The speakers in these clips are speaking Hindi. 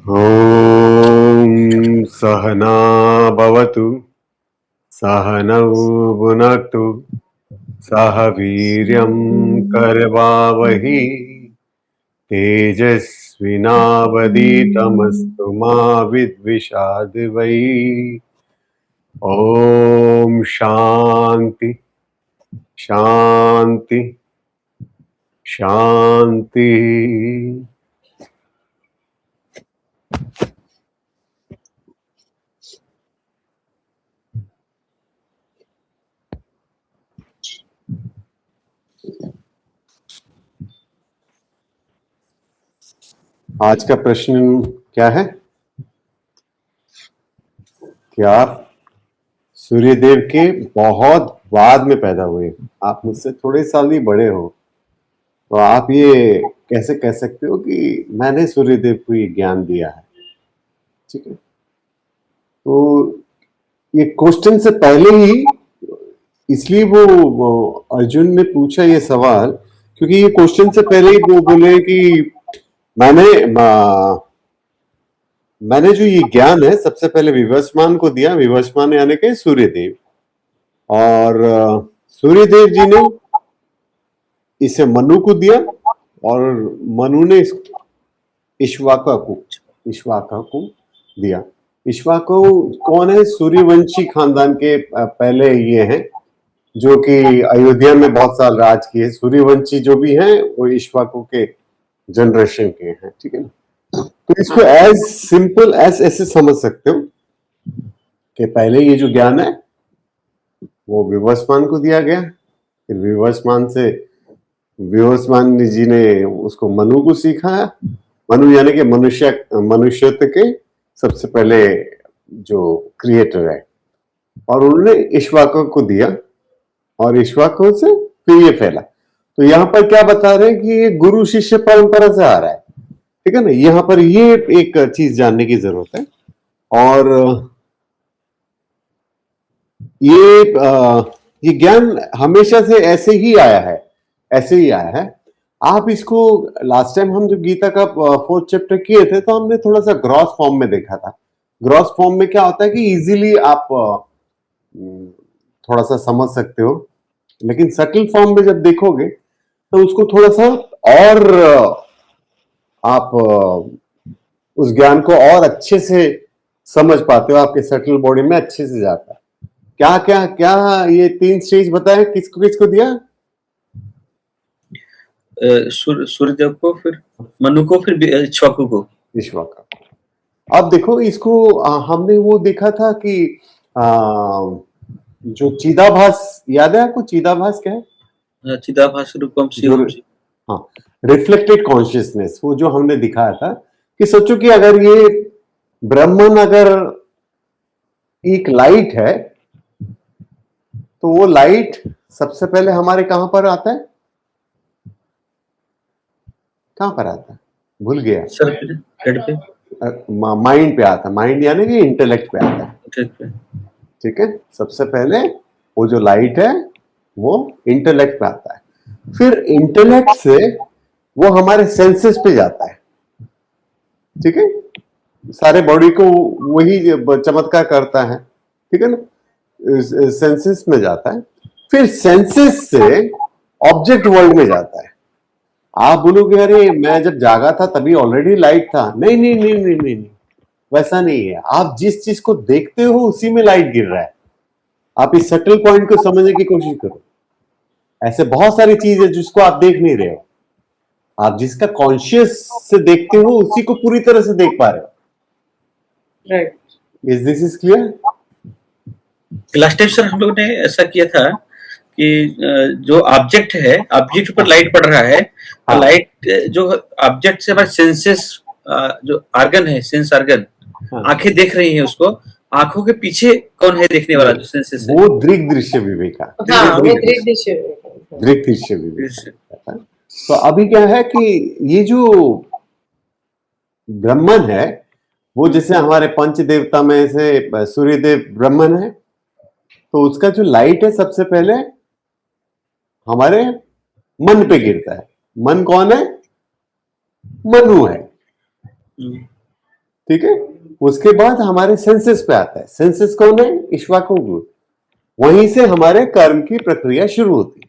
ॐ सहना भवतु सहनौ भुनक्तु सह वीर्यं करवावहि तेजस्विनावधीतमस्तु मा विद्विषावै। ॐ शांति शांति शांति। आज का प्रश्न क्या है कि आप सूर्यदेव के बहुत बाद में पैदा हुए, आप मुझसे थोड़े साल ही बड़े हो, तो आप ये कैसे कह सकते हो कि मैंने सूर्यदेव को ये ज्ञान दिया है? ठीक है, तो ये क्वेश्चन से पहले ही इसलिए वो अर्जुन ने पूछा ये सवाल, क्योंकि ये क्वेश्चन से पहले ही वो बोले कि मैंने जो ये ज्ञान है सबसे पहले विवस्वान को दिया। विवस्वान यानी कि सूर्यदेव, और सूर्यदेव जी ने इसे मनु को दिया, और मनु ने इक्ष्वाकु को दिया। इक्ष्वाकु कौन है? सूर्यवंशी खानदान के पहले ये हैं जो कि अयोध्या में बहुत साल राज किए। सूर्यवंशी जो भी हैं वो इक्ष्वाकु के जनरेशन के हैं, ठीक है ना। तो इसको एज सिंपल एज ऐसे समझ सकते हो कि पहले ये जो ज्ञान है वो विवस्वान को दिया गया, फिर विवस्वान से विवस्वान जी ने उसको मनु को सिखाया। मनु यानी कि मनुष्यत्व के सबसे पहले जो क्रिएटर है, और उन्होंने इक्ष्वाकु को दिया, और इक्ष्वाकु से फिर ये फैला। तो यहाँ पर क्या बता रहे हैं कि ये गुरु शिष्य परंपरा से आ रहा है, ठीक है ना। यहाँ पर ये एक चीज जानने की जरूरत है। और ये ज्ञान हमेशा से ऐसे ही आया है। आप इसको लास्ट टाइम हम जो गीता का 4th चैप्टर किए थे, तो हमने थोड़ा सा ग्रॉस फॉर्म में देखा था। ग्रॉस फॉर्म में क्या होता है कि इजीली आप थोड़ा सा समझ सकते हो, लेकिन सटल फॉर्म में जब देखोगे तो उसको थोड़ा सा और आप उस ज्ञान को और अच्छे से समझ पाते हो, आपके सटल बॉडी में अच्छे से जाता है। क्या क्या क्या ये 3 स्टेज बताए, किसको किसको दिया? सूर्यदेव को, फिर मनु को, फिर इक्ष्वाकु को। अब देखो इसको हमने वो देखा था कि जो चिदाभास, याद है आपको? चिदाभास क्या है? चिदाभास रूपम शिवम। हाँ, रिफ्लेक्टेड कॉन्शियसनेस, वो जो हमने दिखाया था कि सोचो कि अगर ये ब्रह्मन अगर एक लाइट है, तो वो लाइट सबसे पहले हमारे कहां पर आता है? कहां पर आता है? भूल गया। हेड पे, माइंड पे आता है। माइंड यानी कि इंटेलेक्ट पे आता है, ठीक है। सबसे पहले वो जो लाइट है वो इंटेलेक्ट पे आता है, फिर इंटेलेक्ट से वो हमारे सेंसेस पे जाता है, ठीक है। सारे बॉडी को वही चमत्कार करता है, ठीक है ना। सेंसेस में जाता है, फिर सेंसेस से ऑब्जेक्ट वर्ल्ड में जाता है। आप बोलोगे अरे मैं जब जागा था तभी ऑलरेडी लाइट था। नहीं नहीं नहीं नहीं नहीं, नहीं। वैसा नहीं है। आप जिस चीज को देखते हो उसी में लाइट गिर रहा है। आप इस सटल पॉइंट को समझने की कोशिश करो। ऐसे बहुत सारी चीज है जिसको आप देख नहीं रहे हो। आप जिसका कॉन्शियस से देखते हो उसी को पूरी तरह से देख पा रहे हो। Right, is this is clear? Last time sir हम लोगों ने ऐसा किया था कि जो ऑब्जेक्ट है, ऑब्जेक्ट पर लाइट पड़ रहा है। हाँ। लाइट जो ऑब्जेक्ट से हमारे सेंसेस, जो ऑर्गन है, सेंस ऑर्गन, हाँ। आंखें देख रही हैं उसको, आंखों के पीछे कौन है देखने वाला? जो सेंसेस है, वो दृग दृश्य विवेक। हाँ, दृग दृश्य विवेक। तो अभी क्या है कि ये जो ब्रह्मन है वो जैसे हमारे पंच देवता में से सूर्यदेव ब्रह्मन है, तो उसका जो लाइट है सबसे पहले हमारे मन पे गिरता है। मन कौन है? मनु है। ठीक है। उसके बाद हमारे सेंसेस पे आता है। सेंसेस कौन है? इक्ष्वाकु। वहीं से हमारे कर्म की प्रक्रिया शुरू होती है,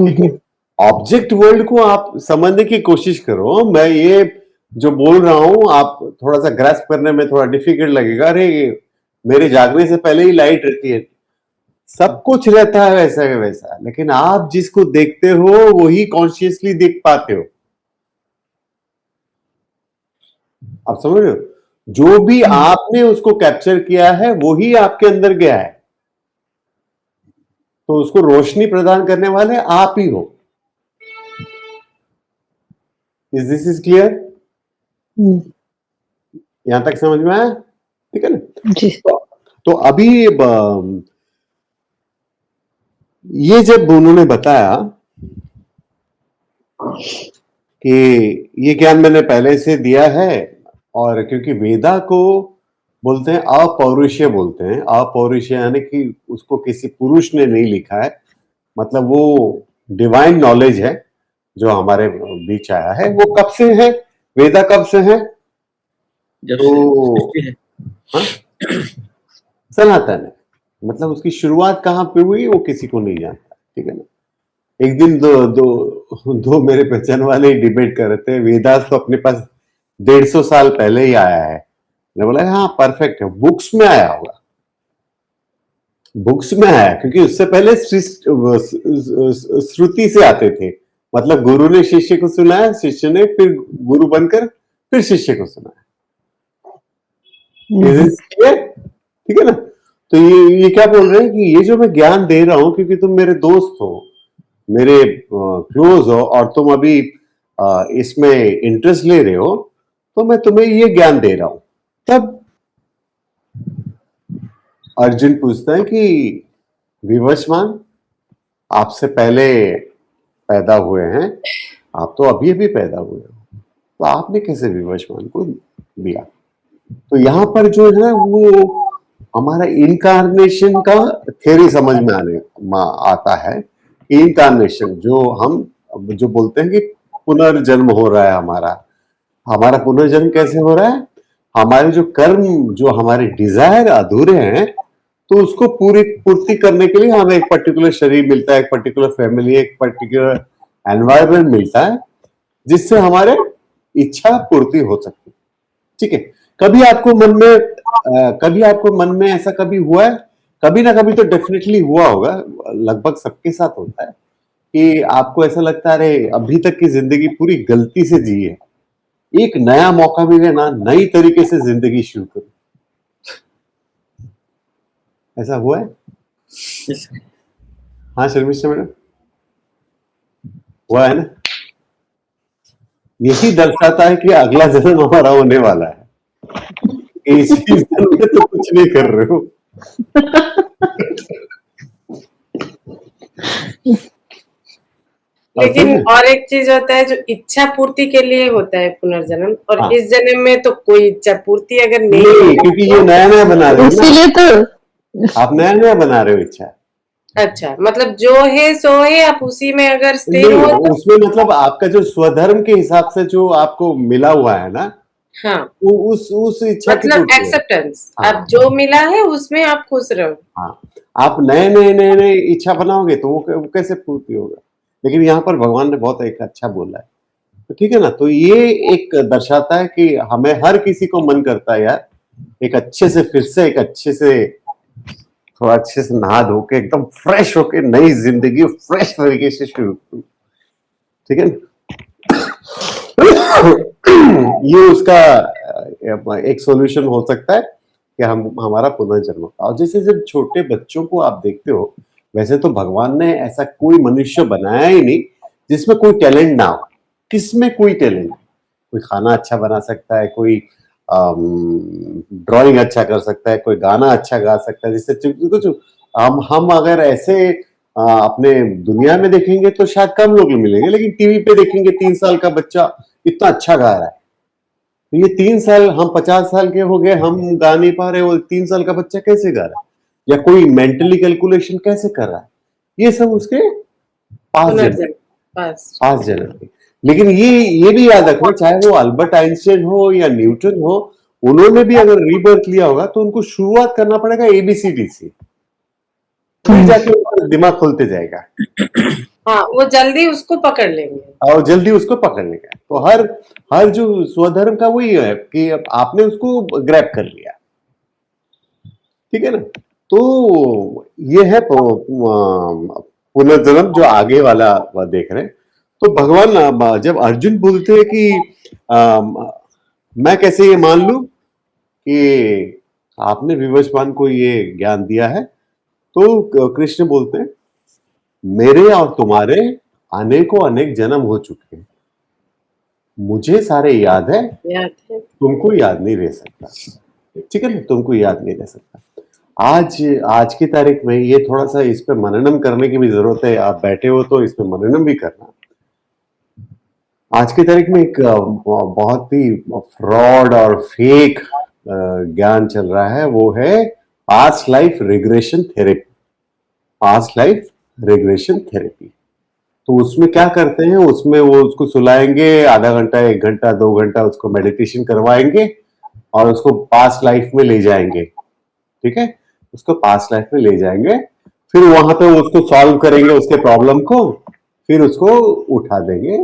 ठीक है। ऑब्जेक्ट वर्ल्ड को आप समझने की कोशिश करो। मैं ये जो बोल रहा हूं आप थोड़ा सा ग्रास्प करने में थोड़ा डिफिकल्ट लगेगा। अरे मेरे जागने से पहले ही लाइट रहती है, सब कुछ रहता है वैसा है वैसा, लेकिन आप जिसको देखते हो वही कॉन्शियसली देख पाते हो। आप समझ रहे हो? जो भी आपने उसको कैप्चर किया है वही आपके अंदर गया है, तो उसको रोशनी प्रदान करने वाले आप ही हो। Is this is clear? यहां तक समझ में आया? ठीक है ना। जी। तो अभी ये जब उन्होंने बताया कि ये ज्ञान मैंने पहले से दिया है, और क्योंकि वेदा को बोलते हैं अपौरुषीय, बोलते हैं अपौरुषीय, यानी कि उसको किसी पुरुष ने नहीं लिखा है, मतलब वो डिवाइन नॉलेज है जो हमारे बीच आया है। वो कब से है? वेदा कब से है? जब तो से सृष्टि है। हाँ, सनातन है, मतलब उसकी शुरुआत कहाँ पे हुई वो किसी को नहीं जानता, ठीक है ना। एक दिन दो मेरे पहचान वाले डिबेट कर रहे थे, वेदास तो अपने पास 150 साल पहले ही आया है। मैंने बोला हाँ परफेक्ट है, बुक्स में आया होगा, बुक्स में आया, क्योंकि उससे पहले श्रुति से आते थे, मतलब गुरु ने शिष्य को सुनाया, शिष्य ने फिर गुरु बनकर फिर शिष्य को सुनाया। ठीक है ना। तो ये क्या बोल रहे हैं कि ये जो मैं ज्ञान दे रहा हूं, क्योंकि तुम मेरे दोस्त हो, मेरे क्लोज हो, और तुम अभी इसमें इंटरेस्ट ले रहे हो, तो मैं तुम्हें ये ज्ञान दे रहा हूं। तब अर्जुन पूछता है कि विवस्वान, आपसे पहले पैदा हुए हैं, आप तो अभी अभी पैदा हुए हो, तो आपने कैसे विवस्वान को दिया? तो यहां पर जो है वो हमारा इनकारनेशन का थ्योरी समझ में आता है। इनकारनेशन जो बोलते हैं कि पुनर्जन्म हो रहा है हमारा पुनर्जन्म कैसे हो रहा है? हमारे जो कर्म, जो हमारे डिजायर अधूरे हैं, तो उसको पूर्ति करने के लिए हमें एक पर्टिकुलर शरीर मिलता है, एक पर्टिकुलर फैमिली, एक पर्टिकुलर एनवायरमेंट मिलता है, जिससे हमारे इच्छा पूर्ति हो सकती है, ठीक है। कभी आपको मन में ऐसा कभी हुआ है? कभी ना कभी तो डेफिनेटली हुआ होगा, लगभग सबके साथ होता है, कि आपको ऐसा लगता है अरे अभी तक की जिंदगी पूरी गलती से जी है, एक नया मौका मिले ना, नई तरीके से जिंदगी शुरू करो। ऐसा हुआ है? हाँ शर्मिष्ठा मैडम, हुआ है ना। यही दर्शाता है कि अगला जन्म हमारा होने वाला है, इस जन्म में तो कुछ नहीं कर रहे हो। लेकिन और एक चीज होता है जो इच्छा पूर्ति के लिए होता है पुनर्जन्म, और हाँ। इस जन्म में तो कोई इच्छा पूर्ति अगर नहीं, क्योंकि ये नया नया बना रहे हो ना, इसीलिए तो आप नया नया बना रहे हो इच्छा। अच्छा, मतलब जो है सो है, आप उसी में अगर स्थिर नहीं, हो तो, उसमें मतलब आपका जो स्वधर्म के हिसाब से जो आपको मिला हुआ है ना, हाँ, वो उस इच्छा की मतलब पूर्ति है। एक्सेप्टेंस, हाँ। अब जो मिला है उसमें आप खुश रहो। हाँ, आप नए इच्छा बनाओगे तो वो कैसे पूर्ति होगा? लेकिन यहाँ पर भगवान ने बहुत एक अच्छा बोला है, तो ठीक है ना। तो ये एक दर्शाता है कि हमें हर किसी को मन करता है यार एक अच्छे से, फिर से एक अच्छे से, थोड़ा अच्छे से नहा धो के एकदम फ्रेश होके नई जिंदगी फ्रेश तरीके से शुरू करूं, ठीक है ना। ये उसका एक सॉल्यूशन हो सकता है कि हमारा पुनर्जन्म। और जैसे जब छोटे बच्चों को आप देखते हो, वैसे तो भगवान ने ऐसा कोई मनुष्य बनाया ही नहीं जिसमें कोई टैलेंट ना हो। किसमें कोई टैलेंट? कोई खाना अच्छा बना सकता है, कोई ड्राइंग अच्छा कर सकता है, कोई गाना अच्छा गा सकता है, जिससे कुछ हम अगर ऐसे अपने दुनिया में देखेंगे तो शायद कम लोग मिलेंगे, लेकिन टीवी पे देखेंगे 3 साल का बच्चा इतना अच्छा गा रहा है, तो ये 3 साल, हम 50 साल के हो गए, हम गा नहीं पा रहे, वो 3 साल का बच्चा कैसे गा रहा है? या कोई मेंटली कैलकुलेशन कैसे कर रहा है? ये सब उसके पास जन्म पुनर्जन्म, बस। पास जन्म के। लेकिन ये भी याद रखना, चाहे वो अल्बर्ट आइंस्टाइन हो या न्यूटन हो, उन्होंने भी अगर रीबर्थ लिया होगा तो उनको शुरुआत करना पड़ेगा एबीसीडी से, फिर जाके उनका दिमाग खुलते जाएगा हाँ, वो जल्दी उसको पकड़ लेंगे। और जल्दी उसको पकड़ लेगा। तो हर जो स्वधर्म का वही है कि अब आपने उसको ग्रैब कर लिया, ठीक है ना। तो ये है पुनर्जन्म जो आगे वाला देख रहे हैं। तो भगवान जब अर्जुन बोलते हैं कि मैं कैसे ये मान लूं कि आपने विवस्वान को ये ज्ञान दिया है, तो कृष्ण बोलते हैं मेरे और तुम्हारे अनेकों अनेक जन्म हो चुके हैं, मुझे सारे याद है, याद है। तुमको याद नहीं रह सकता, ठीक है ना, तुमको याद नहीं रह सकता। आज की तारीख में ये थोड़ा सा इस पे मननम करने की भी जरूरत है। आप बैठे हो तो इसमें मननम भी करना। आज की तारीख में एक बहुत ही फ्रॉड और फेक ज्ञान चल रहा है, वो है past life regression therapy. Past life regression therapy, तो उसमें क्या करते हैं, उसमें वो उसको सुलाएंगे, आधा घंटा 1 घंटा 2 घंटा उसको मेडिटेशन करवाएंगे और उसको पास्ट लाइफ में ले जाएंगे, ठीक है, उसको पास्ट लाइफ में ले जाएंगे, फिर वहां पे उसको सॉल्व करेंगे उसके प्रॉब्लम को, फिर उसको उठा देंगे।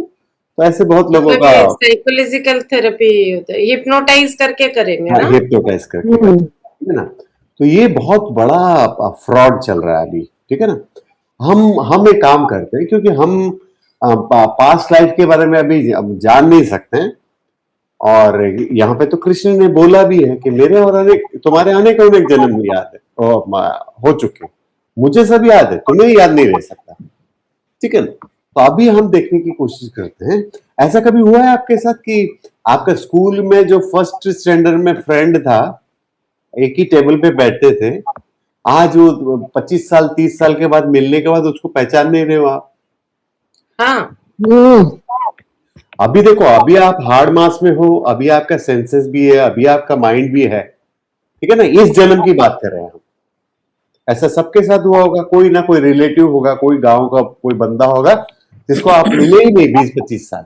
तो ऐसे बहुत लोगों का साइकोलॉजिकल थेरेपी होता है, हिप्नोटाइज करके करेंगे ना। हिप्नोटाइज करके, ठीक है ना। तो ये बहुत बड़ा फ्रॉड चल रहा है अभी, ठीक है ना। हम एक काम करते हैं, क्योंकि हम पास्ट लाइफ के बारे में अभी जान नहीं सकते हैं, और यहाँ पे तो कृष्ण ने बोला भी है कि मेरे और तुम्हारे अनेक अनेक जन्म याद है हो चुके, मुझे सब याद है, तुम्हें याद नहीं रह सकता, ठीक है ना। तो अभी हम देखने की कोशिश करते हैं, ऐसा कभी हुआ है आपके साथ कि आपका स्कूल में जो फर्स्ट स्टैंडर्ड में फ्रेंड था, एक ही टेबल पे बैठते थे, आज वो 25 साल 30 साल के बाद मिलने के बाद उसको पहचान नहीं रहे हो आप? हाँ, अभी देखो, अभी आप हार्ड मास में हो, अभी आपका सेंसेस भी है, अभी आपका माइंड भी है, ठीक है ना। इस जन्म की बात कर रहे हैं हम। ऐसा सबके साथ हुआ होगा, कोई ना कोई रिलेटिव होगा, कोई गांव का कोई बंदा होगा जिसको आप मिले ही नहीं 20-25 साल,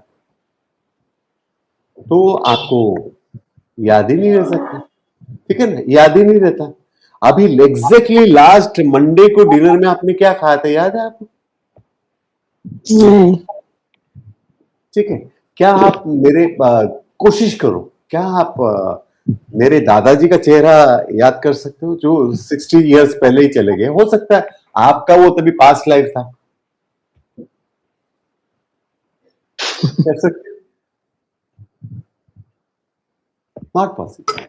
तो आपको याद ही नहीं रह सकता, ठीक है ना, याद ही नहीं रहता। अभी एग्जैक्टली लास्ट मंडे को डिनर में आपने क्या खाया था, याद है आपको? ठीक है, क्या आप मेरे कोशिश करो, क्या आप मेरे दादाजी का चेहरा याद कर सकते हो जो 60 इयर्स पहले ही चले गए? हो सकता है आपका वो तभी पास्ट लाइफ था, कर सकते? नॉट पॉसिबल,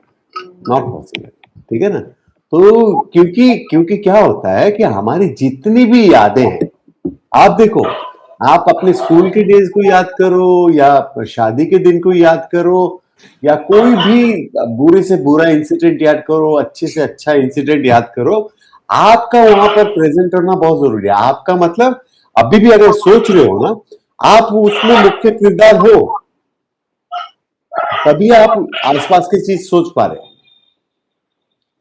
नॉट पॉसिबल, ठीक है ना। तो क्योंकि क्या होता है कि हमारी जितनी भी यादें हैं, आप देखो, आप अपने स्कूल के डेज को याद करो या शादी के दिन को याद करो या कोई भी बुरे से बुरा इंसिडेंट याद करो, अच्छे से अच्छा इंसिडेंट याद करो, आपका वहां पर प्रेजेंट होना बहुत जरूरी है। आपका मतलब अभी भी अगर सोच रहे हो ना, आप उसमें मुख्य किरदार हो, तभी आप आसपास की चीज सोच पा रहे हो।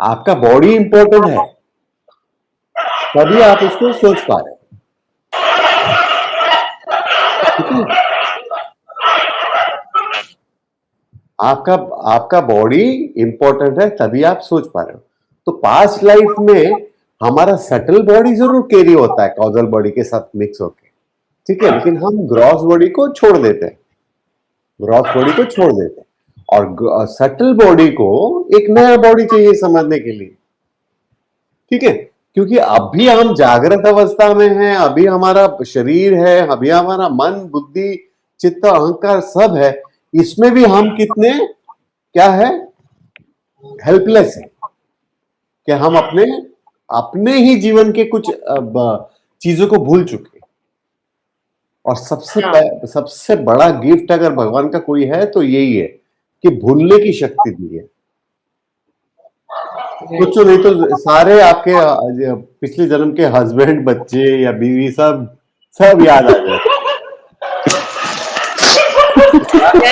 आपका बॉडी इंपॉर्टेंट है, तभी आप उसको सोच पा रहे हो, ठीक है। आपका बॉडी इंपॉर्टेंट है, तभी आप सोच पा रहे हो। तो पास्ट लाइफ में हमारा सटल बॉडी जरूर कैरी होता है कॉजल बॉडी के साथ मिक्स होके, ठीक है, लेकिन हम ग्रॉस बॉडी को छोड़ देते हैं, ग्रॉस बॉडी को छोड़ देते हैं, और सटल बॉडी को एक नया बॉडी चाहिए समझने के लिए, ठीक है। क्योंकि अभी हम जागृत अवस्था में हैं, अभी हमारा शरीर है, अभी हमारा मन बुद्धि चित्त अहंकार सब है, इसमें भी हम कितने क्या है, हेल्पलेस है, कि हम अपने ही जीवन के कुछ चीजों को भूल चुके। और सबसे बड़ा गिफ्ट अगर भगवान का कोई है तो यही है कि भूलने की शक्ति दी है। कुछ नहीं तो सारे आपके पिछले जन्म के हस्बैंड बच्चे या बीवी सब याद आ जाए।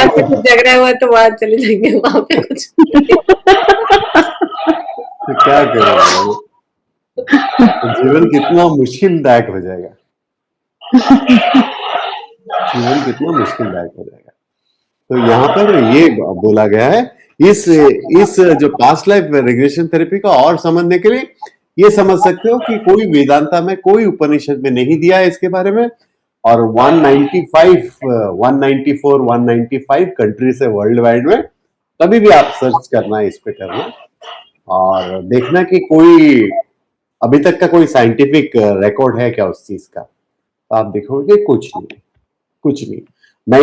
कुछ झगड़ा हुआ तो वहां चले जाएंगे, वहां पे कुछ तो क्या करेंगे, जीवन कितना मुश्किलदायक हो जाएगा। जीवन कितना मुश्किलदायक हो जाएगा। तो यहाँ पर ये बोला गया है, इस जो पास्ट लाइफ रिग्रेशन थेरेपी को और समझने के लिए ये समझ सकते हो कि कोई वेदांता में, कोई उपनिषद में नहीं दिया है इसके बारे में, और 194, 195 कंट्रीज है वर्ल्ड वाइड में। कभी भी आप सर्च करना, इस पे करना और देखना कि कोई अभी तक का कोई साइंटिफिक रिकॉर्ड है क्या उस चीज का। तो आप देखोगे कुछ नहीं, कुछ नहीं। मैं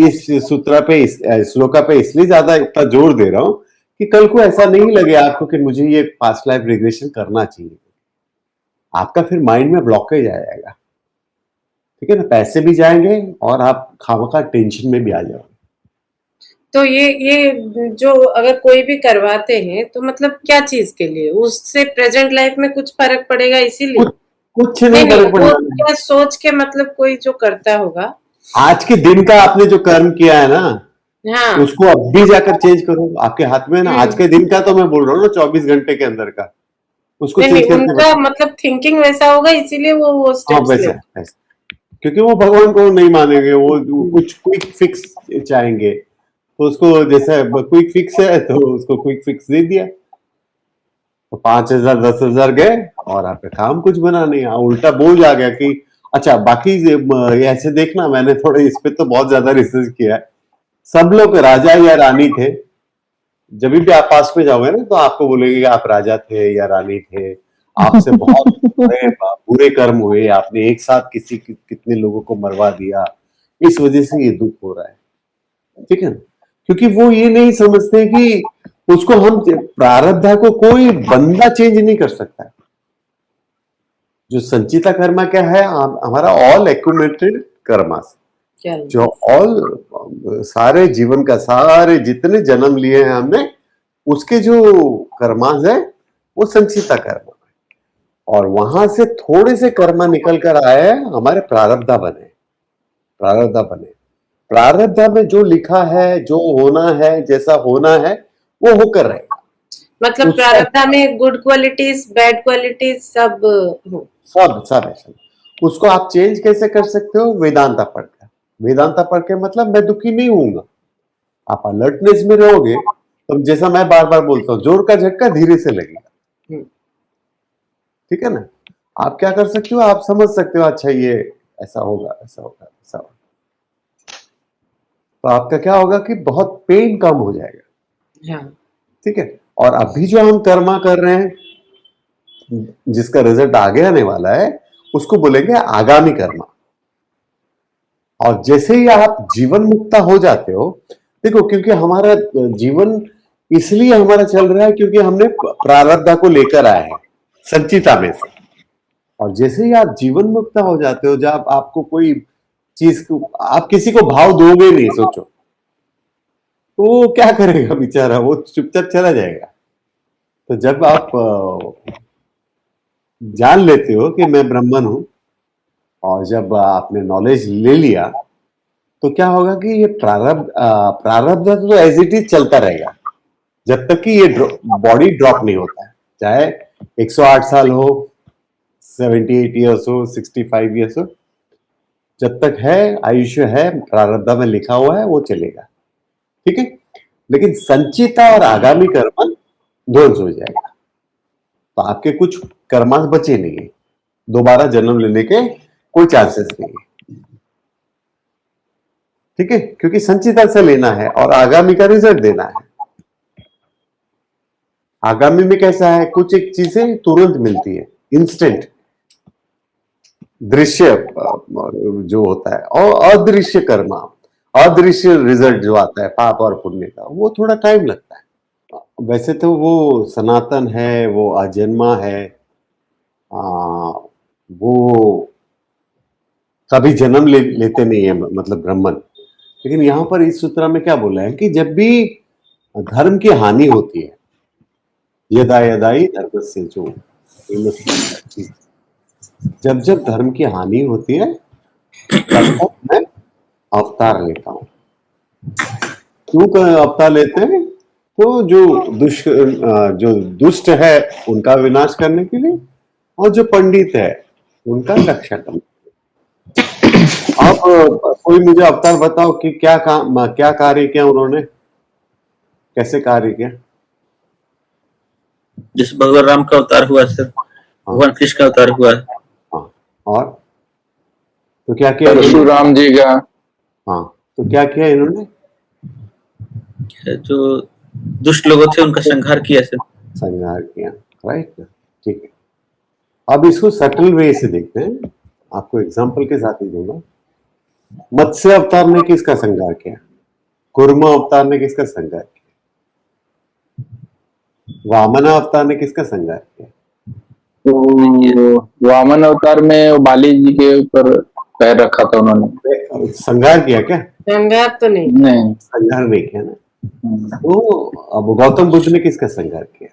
इस सूत्र पे, इस श्लोका पे इसलिए ज्यादा इतना जोर दे रहा हूं कि कल को ऐसा नहीं लगे आपको कि मुझे ये पास्ट लाइफ रिग्रेशन करना चाहिए। आपका फिर माइंड में ब्लॉकेज आ जाएगा, ठीक है ना, पैसे भी जाएंगे और आप खामखा टेंशन में भी आ जाओगे। तो ये जो अगर कोई भी करवाते हैं तो मतलब क्या चीज के लिए, उससे प्रेजेंट लाइफ में कुछ फर्क पड़ेगा इसीलिए? कुछ नहीं नहीं नहीं, फर्क वो पड़ेगा। क्या सोच के मतलब कोई जो करता होगा। आज के दिन का आपने जो कर्म किया है ना, हाँ। उसको अब भी जाकर चेंज करो, आपके हाथ में है ना। आज के दिन का तो मैं बोल रहा हूँ ना, 24 घंटे के अंदर का, उसको नहीं चेंज नहीं, करके उनका बताओ। मतलब थिंकिंग वैसा होगा इसीलिए वो हाँ स्टेप्स वैसा ले। है, वैसा, क्योंकि वो भगवान को नहीं मानेंगे, वो कुछ क्विक फिक्स चाहेंगे, तो उसको जैसा क्विक फिक्स है तो उसको क्विक फिक्स दे दिया, तो 5,000 10,000 गए और आपका काम कुछ बना नहीं। उल्टा बोझ आ गया कि अच्छा बाकी ऐसे देखना, मैंने थोड़ा इस पे तो बहुत ज्यादा रिसर्च किया है। सब लोग राजा या रानी थे, जब भी आप पास में जाओगे ना तो आपको बोलेंगे कि आप राजा थे या रानी थे, आपसे बहुत बुरे कर्म हुए, आपने एक साथ कितने लोगों को मरवा दिया, इस वजह से ये दुख हो रहा है, ठीक है ना। क्योंकि वो ये नहीं समझते कि उसको हम प्रारब्ध को कोई बंदा चेंज नहीं कर सकता। जो संचिता कर्मा क्या है, हमारा ऑल एक्यूमुलेटेड कर्मा, जो ऑल सारे जीवन का, सारे जितने जन्म लिए हैं हमने, उसके जो कर्मास है वो संचिता कर्मा, और वहां से थोड़े से कर्मा निकल कर आए हमारे प्रारब्धा बने। प्रारब्धा बने, प्रारब्धा में जो लिखा है, जो होना है, जैसा होना है वो होकर रहेगा। मतलब प्रारब्ध में गुड क्वालिटीज, बैड क्वालिटीज सब हो। सब है सब। उसको आप चेंज कैसे कर सकते हो? वेदांता पढ़कर। वेदांता पढ़ के मतलब मैं दुखी नहीं होऊंगा, आप अलर्टनेस में रहोगे। तो जैसा मैं बार बार बोलता हूँ, जोर का झटका धीरे से लगेगा, ठीक है ना। आप क्या कर सकते हो, आप समझ सकते हो अच्छा ये ऐसा होगा, ऐसा होगा, ऐसा होगा, तो आपका क्या होगा कि बहुत पेन कम हो जाएगा, ठीक है। और अभी जो हम कर्मा कर रहे हैं, जिसका रिजल्ट आगे आने वाला है, उसको बोलेंगे आगामी कर्मा। और जैसे ही आप जीवन मुक्ता हो जाते हो, देखो क्योंकि हमारा जीवन इसलिए हमारा चल रहा है क्योंकि हमने प्रारब्ध को लेकर आए हैं संचिता में से। और जैसे ही आप जीवन मुक्ता हो जाते हो, जब आपको कोई चीज को, आप किसी को भाव दोगे नहीं, सोचो, तो वो क्या करेगा बेचारा, वो चुपचाप चला जाएगा। तो जब आप जान लेते हो कि मैं ब्राह्मण हूं, और जब आपने नॉलेज ले लिया, तो क्या होगा कि ये प्रारब्ध तो एज इट इज चलता रहेगा जब तक कि ये बॉडी ड्रॉप नहीं होता है। चाहे 108 साल हो, 78 ईयर्स हो, 65 ईयर्स हो, जब तक है आयुष्य है, प्रारब्ध में लिखा हुआ है, वो चलेगा, ठीक है। लेकिन संचिता और आगामी कर्म ध्वंस हो जाएगा, तो आपके कुछ कर्मास बचे नहीं है, दोबारा जन्म लेने के कोई चांसेस नहीं है, ठीक है। क्योंकि संचिता से लेना है और आगामी का रिजल्ट देना है। आगामी में कैसा है, कुछ एक चीजें तुरंत मिलती है, इंस्टेंट दृश्य जो होता है, और अदृश्य कर्मा, अदृश्य रिजल्ट जो आता है पाप और पुण्य का, वो थोड़ा टाइम लगता है। वैसे तो वो सनातन है, वो अजन्मा है, वो कभी जन्म लेते नहीं है, मतलब ब्राह्मण। लेकिन यहां पर इस सूत्र में क्या बोला है कि जब भी धर्म की हानि होती है, यदा यदाई धर्म से, जो जब जब धर्म की हानि होती है, तब तक मैं अवतार लेता हूं। क्यों अवतार लेते हैं? तो जो दुष्ट है उनका विनाश करने के लिए, और जो पंडित है उनका रक्षा करने के लिए। अब कोई मुझे अवतार बताओ कि क्या कार्य किया उन्होंने, कैसे कार्य किया? जैसे भगवान राम का अवतार हुआ सर, भगवान कृष्ण का अवतार हुआ। हाँ, और तो क्या किया इन्होंने? परशुराम जी का। हाँ, तो क्या किया इन्होंने? जो दुष्ट लोगों थे उनका संहार किया सर। संहार किया, राइट, ठीक है। अब इसको सटल वे से देखते हैं, आपको एग्जांपल के साथ ही दूंगा। मत्स्य अवतार ने किसका संहार किया? कुर्म अवतार ने किसका संहार किया? वामन अवतार ने किसका संहार किया? तो वामन अवतार में बाली जी के ऊपर पैर रखा था उन्होंने। संहार किया क्या? संघार तो नहीं, नहीं। संहार नहीं किया ना। तो अब गौतम बुद्ध ने किसका संहार किया?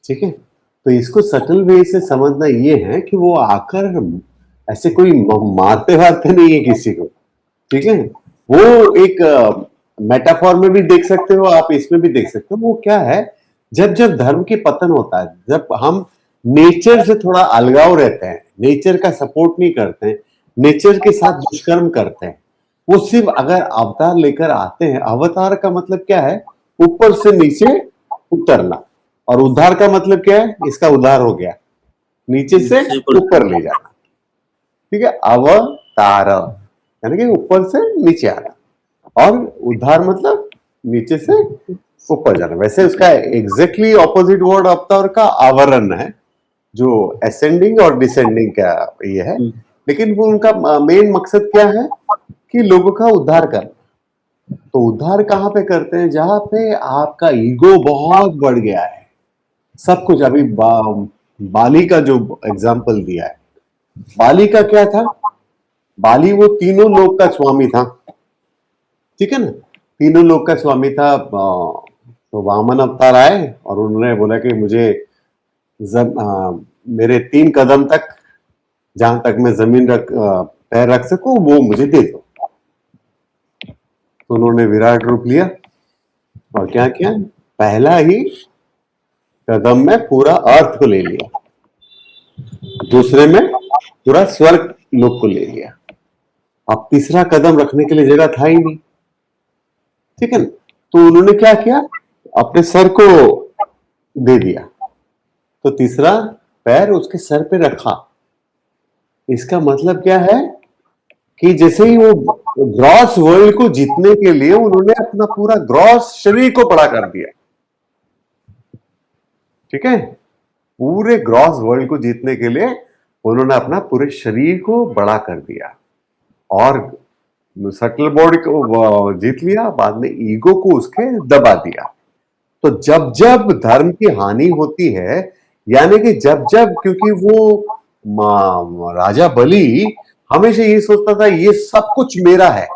ठीक है, तो इसको सटल वे से समझना ये है कि वो आकर ऐसे कोई मारते वारते नहीं है किसी को, ठीक है। वो एक मेटाफॉर में भी देख सकते हो आप, इसमें भी देख सकते हो। वो क्या है, जब जब धर्म की पतन होता है, जब हम नेचर से थोड़ा अलगाव रहते हैं, नेचर का सपोर्ट नहीं करते हैं, नेचर के साथ दुष्कर्म करते हैं, वो सिर्फ अगर अवतार लेकर आते हैं। अवतार का मतलब क्या है? ऊपर से नीचे उतरना, और उद्धार का मतलब क्या है? इसका उद्धार हो गया, नीचे से ऊपर ले जाना, ठीक है। अवतार यानी कि ऊपर से नीचे आना, और उद्धार मतलब नीचे से ऊपर जाना। वैसे उसका एग्जैक्टली ऑपोजिट वर्ड अवतार का आवरण है, जो असेंडिंग और डिसेंडिंग का ये है, लेकिन वो उनका मेन मकसद क्या है कि लोगों का उद्धार करना। तो उद्धार कहाँ पे करते हैं? जहां पे आपका ईगो बहुत बढ़ गया है, सब कुछ। अभी बाली का जो एग्जाम्पल दिया है, बाली का क्या था? बाली वो तीनों लोक का स्वामी था, ठीक है ना, तीनों लोक का स्वामी था। तो वामन अवतार आए और उन्होंने बोला कि मुझे मेरे 3 कदम तक, जहां तक मैं जमीन पैर रख सकूं, वो मुझे दे दो। तो उन्होंने विराट रूप लिया और क्या किया? पहला ही कदम में पूरा अर्थ को ले लिया, दूसरे में पूरा स्वर्ग लोक को ले लिया। अब तीसरा कदम रखने के लिए जगह था ही नहीं, ठीक है ना। तो उन्होंने क्या किया? अपने सर को दे दिया, तो तीसरा पैर उसके सर पे रखा। इसका मतलब क्या है कि जैसे ही वो ग्रॉस वर्ल्ड को जीतने के लिए उन्होंने अपना पूरा ग्रॉस शरीर को बड़ा कर दिया, ठीक है। पूरे ग्रॉस वर्ल्ड को जीतने के लिए उन्होंने अपना पूरे शरीर को बड़ा कर दिया, और सटल बॉडी को जीत लिया, बाद में ईगो को उसके दबा दिया। तो जब जब धर्म की हानि होती है, यानी कि जब जब, क्योंकि वो राजा बलि हमेशा ये सोचता था ये सब कुछ मेरा है,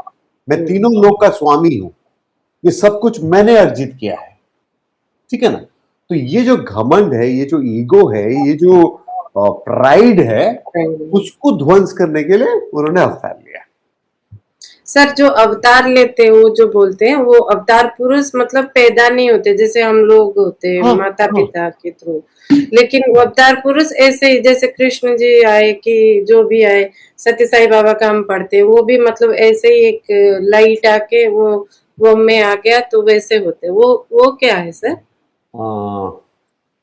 मैं तीनों लोक का स्वामी हूं, ये सब कुछ मैंने अर्जित किया है, ठीक है ना। तो ये जो घमंड है, ये जो ईगो है, ये जो प्राइड है, उसको ध्वंस करने के लिए उन्होंने अवतार लिया। सर जो अवतार लेते हैं वो जो बोलते हैं, वो अवतार पुरुष मतलब पैदा नहीं होते जैसे हम लोग होते हैं, हाँ, माता पिता के थ्रू, लेकिन वो अवतार पुरुष ऐसे ही जैसे कृष्ण जी आए कि जो भी आए, सत्य साई बाबा का हम पढ़ते हैं, वो भी मतलब ऐसे ही एक लाइट आके वो में आ गया, तो वैसे होते वो क्या है सर?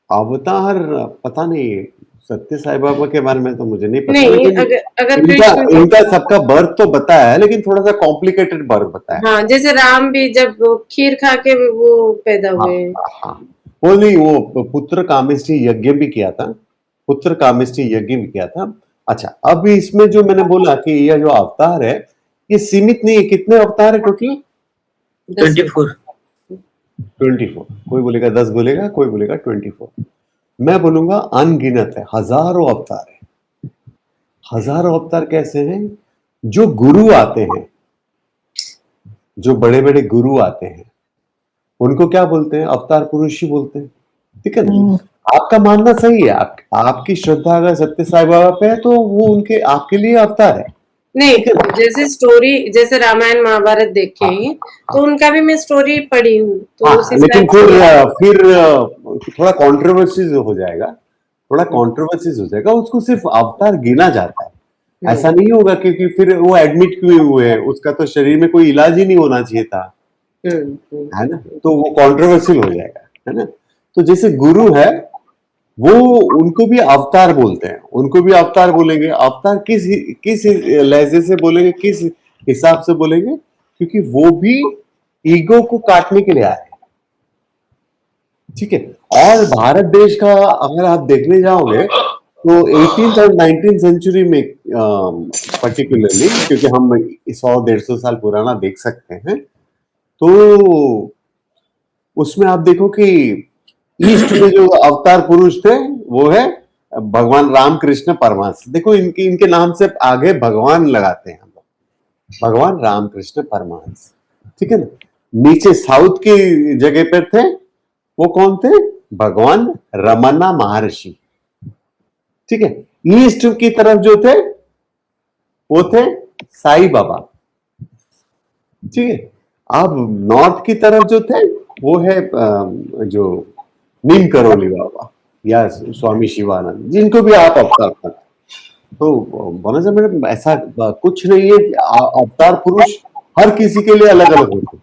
अवतार पता नहीं, सत्य साई बाबा के बारे में तो मुझे नहीं पता, नहीं, लेकिन अगर इनका कृष्ण इनका सबका बर्थ तो बताया है, लेकिन थोड़ा सा कॉम्प्लिकेटेड बर्थ बताया है। हाँ, जैसे राम भी जब खीर खा के वो पैदा हुए। हाँ, वो नहीं, वो पुत्र कामेष्टि यज्ञ भी किया था, पुत्र कामेष्टि यज्ञ भी किया था। अच्छा, अब इसमें जो मैंने बोला कि यह जो अवतार है, ये सीमित नहीं है। कितने अवतार है टोटल? 24। 24। कोई बोलेगा 10 बोलेगा, कोई बोलेगा 24। मैं बोलूंगा अनगिनत है, हजारों अवतार है। हजारों अवतार कैसे हैं? जो गुरु आते हैं, जो बड़े बड़े गुरु आते हैं, उनको क्या बोलते हैं? अवतार पुरुष ही बोलते हैं, ठीक है ना। आपका मानना सही है, आपकी श्रद्धा अगर सत्य साई बाबा पे है, तो वो उनके आपके लिए अवतार है। नहीं, जैसे स्टोरी, जैसे रामायण महाभारत देखे हैं, तो उनका भी मैं स्टोरी पढ़ी हूँ, तो उस लेकिन हिसाब से फिर थोड़ा कंट्रोवर्सीज हो जाएगा, थोड़ा कंट्रोवर्सीज हो जाएगा। उसको सिर्फ अवतार गिना जाता है, ऐसा नहीं होगा, क्योंकि फिर वो एडमिट क्यों हुए हैं, उसका तो शरीर में कोई इलाज ही नहीं होना चाहिए था, है ना, तो वो कंट्रोवर्शियल हो जाएगा, है ना। तो जैसे गुरु है वो, उनको भी अवतार बोलते हैं, उनको भी अवतार बोलेंगे। अवतार किस किस लहजे से बोलेंगे, किस हिसाब से बोलेंगे, क्योंकि वो भी ईगो को काटने के लिए आए, ठीक है। और भारत देश का अगर आप देखने जाओगे तो 18th और 19th सेंचुरी में पर्टिकुलरली, क्योंकि हम 100-150 साल पुराना देख सकते हैं, तो उसमें आप देखो कि ईस्ट में जो अवतार पुरुष थे वो है भगवान रामकृष्ण परमहंस। देखो इनके इनके नाम से आगे भगवान लगाते हैं हम लोग, भगवान रामकृष्ण परमहंस, ठीक है ना। नीचे साउथ की जगह पर थे, वो कौन थे, भगवान रमन्ना महर्षि, ठीक है। ईस्ट की तरफ जो थे वो थे साईं बाबा, ठीक है। अब नॉर्थ की तरफ जो थे वो है जो नीम करोली बाबा या स्वामी शिवानंद, जिनको भी आप अवतार करते। तो बोला मैडम ऐसा कुछ नहीं है, अवतार पुरुष हर किसी के लिए अलग अलग होते हैं,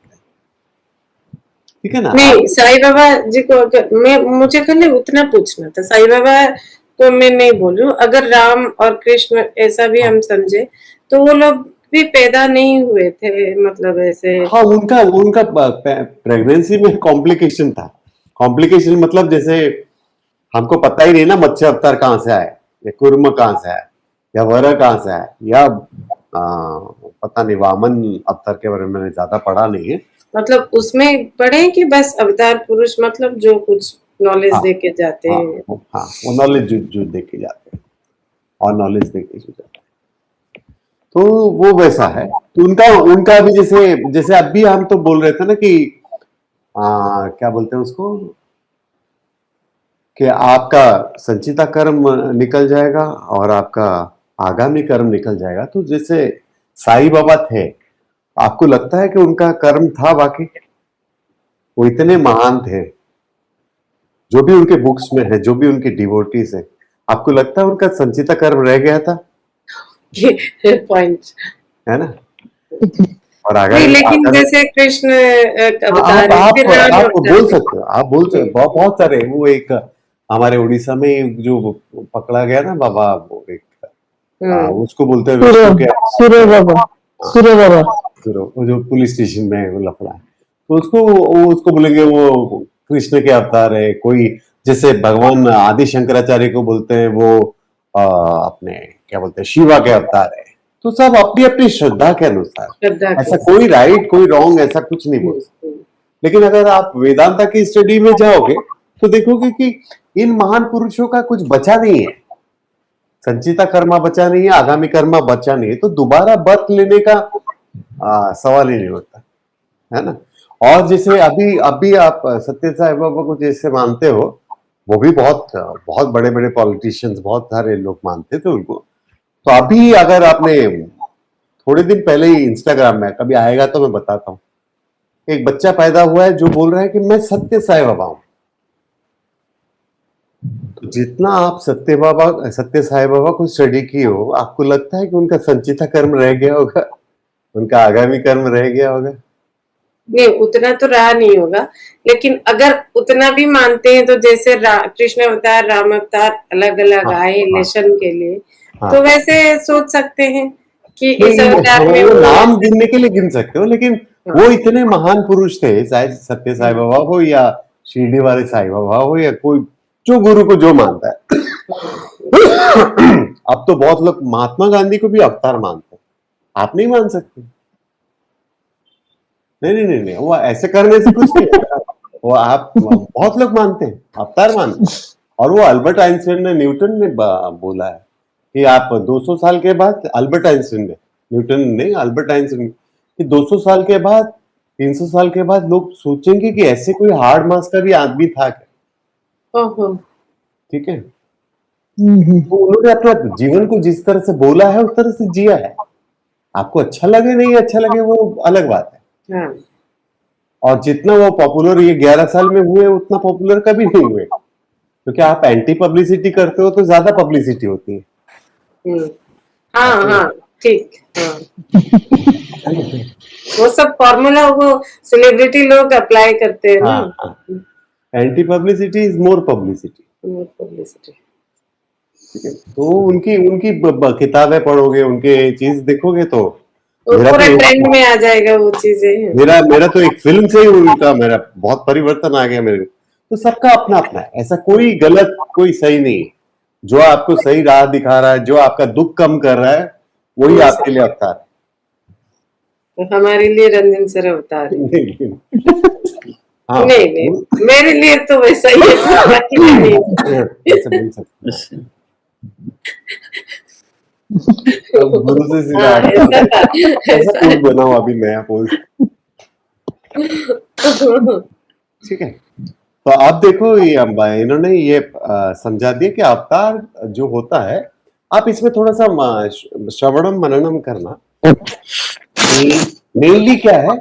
ठीक है ना। नहीं, साईं बाबा जी को मैं मुझे खाली उतना पूछना था। साईं बाबा को मैं नहीं बोल रही हूँ, अगर राम और कृष्ण ऐसा भी हम समझे तो वो लोग भी पैदा नहीं हुए थे, मतलब ऐसे। हाँ, उनका उनका प्रेगनेंसी में कॉम्प्लिकेशन था। कॉम्प्लिकेशन मतलब जैसे हमको पता ही नहीं ना मत्स्य अवतार कहाँ से आए, या कुर्म कहाँ से आए, या वरा कहाँ से आए, या पता नहीं, वामन अवतार के बारे में मैंने ज्यादा पढ़ा नहीं है। मतलब उसमें पढ़े कि बस अवतार पुरुष मतलब जो कुछ नॉलेज हाँ, दे के जाते हाँ, हैं। हाँ, वो नॉलेज जो दे के जाते हैं, और नॉलेज दे के जो जाते हैं, तो वो वैसा है। तो उनका उनका भी जैसे जैसे अभी हम तो बोल रहे थे ना कि क्या बोलते हैं उसको, कि आपका संचिता कर्म निकल जाएगा और आपका आगामी कर्म निकल जाएगा। तो जैसे साईं बाबा थे, आपको लगता है कि उनका कर्म था बाकी, वो इतने महान थे, जो भी उनके बुक्स में है, जो भी उनके डिवोटीज है, आपको लगता है उनका संचिता कर्म रह गया था, पॉइंट है ना। और नहीं, लेकिन जैसे कृष्ण अवतार है, फिर राम आप अवतार बोल है। सकते हो, आप बोल सकते हो, बहुत बहुत सारे। वो एक हमारे उड़ीसा में जो पकड़ा गया ना बाबा, वो एक उसको बोलते हैं विष्णु के सूर्य बाबा, सूर्य बाबा, वो जो पुलिस स्टेशन में वो लफड़ा है, तो उसको बोलेंगे वो कृष्ण के अवतार है। कोई जैसे भगवान आदि शंकराचार्य को बोलते हैं वो अपने क्या बोलते हैं शिवा के अवतार है। तो सब अपनी अपनी श्रद्धा के अनुसार, श्रद्धा ऐसा के कोई राइट कोई रॉन्ग ऐसा कुछ नहीं बोल सकते। लेकिन अगर आप वेदांता की स्टडी में जाओगे तो देखोगे कि इन महान पुरुषों का कुछ बचा नहीं है, संचिता कर्मा बचा नहीं है, आगामी कर्मा बचा नहीं है, तो दोबारा बर्थ लेने का सवाल ही नहीं होता, है ना। और जैसे अभी अभी आप सत्य साई बाबा को जैसे मानते हो, वो भी बहुत बहुत बड़े बड़े पॉलिटिशियंस, बहुत सारे लोग मानते थे उनको। तो अभी अगर आपने थोड़े दिन पहले ही इंस्टाग्राम में, कभी आएगा तो मैं बताता हूँ, एक बच्चा पैदा हुआ है जो बोल रहा है कि मैं सत्य साई बाबा हूं। तो जितना आप सत्य साई बाबा को स्टडी किए हो, आपको लगता है कि उनका संचिता कर्म रह गया होगा, उनका आगामी कर्म रह गया होगा? नहीं, उतना तो रहा नहीं होगा, लेकिन अगर उतना भी मानते हैं तो जैसे कृष्ण अवतार राम अवतार अलग अलग आए लेसन के लिए, तो वैसे सोच सकते हैं कि इस अवतार में वो नाम गिनने के लिए गिन सकते हो, लेकिन वो इतने महान पुरुष थे, चाहे सत्य साई बाबा हो या शिरडी वाले साई बाबा हो या कोई जो गुरु को जो मानता है। अब तो बहुत लोग महात्मा गांधी को भी अवतार मानते हैं, आप नहीं मान सकते। नहीं, वो ऐसे करने से कुछ नहीं होता। वो आप बहुत लोग मानते हैं, अवतार मानते हैं। और वो अल्बर्ट आइंस्टाइन ने, न्यूटन ने बोला है कि आप 200 साल के बाद, अल्बर्ट आइंस्टाइन ने, न्यूटन नहीं, अल्बर्ट आइंस्टाइन, कि 200 साल के बाद, 300 साल के बाद लोग सोचेंगे कि ऐसे कोई हार्ड मास का भी आदमी था क्या। ठीक है, तो उन्होंने अपना जीवन को जिस तरह से बोला है उस तरह से जिया है। आपको अच्छा लगे नहीं अच्छा लगे वो अलग बात है। और जितना वो पॉपुलर ये 11 साल में हुए उतना पॉपुलर कभी नहीं हुए, क्योंकि आप एंटी पब्लिसिटी करते हो तो ज्यादा पब्लिसिटी होती है। हाँ ऐसे हाँ ठीक हाँ है ना? वो सब फॉर्मूला वो सेलिब्रिटी लोग अप्लाई करते हैं ना हाँ हाँ, anti publicity is more publicity. Publicity ठीक है, तो उनकी उनकी किताबें पढ़ोगे, उनके चीज देखोगे तो वो मेरा पूरा तो ट्रेंड में आ जाएगा वो चीजें मेरा मेरा तो एक फिल्म से ही उनका मेरा बहुत परिवर्तन आ गया मेरे को। तो सबका अपना अपना है, ऐसा कोई गलत कोई सही नहीं है। जो आपको सही राह दिखा रहा है, जो आपका दुख कम कर रहा है, वही वो आपके लिए अवतार तो हमारे लिए रंजन सर अवतार है है। हाँ, नहीं नहीं मेरे लिए तो वैसा ही है बाकी का नहीं ऐसे बोल सकते बस हैं। अब गुरु से सीधा हाँ ऐसा था ऐसा ऐसा पोज बनाओ, अभी नया पोज। ठीक है, तो आप देखो ये इन्होंने ये समझा दिया कि अवतार जो होता है, आप इसमें थोड़ा सा श्रवणम मननम करना। मेनली क्या है,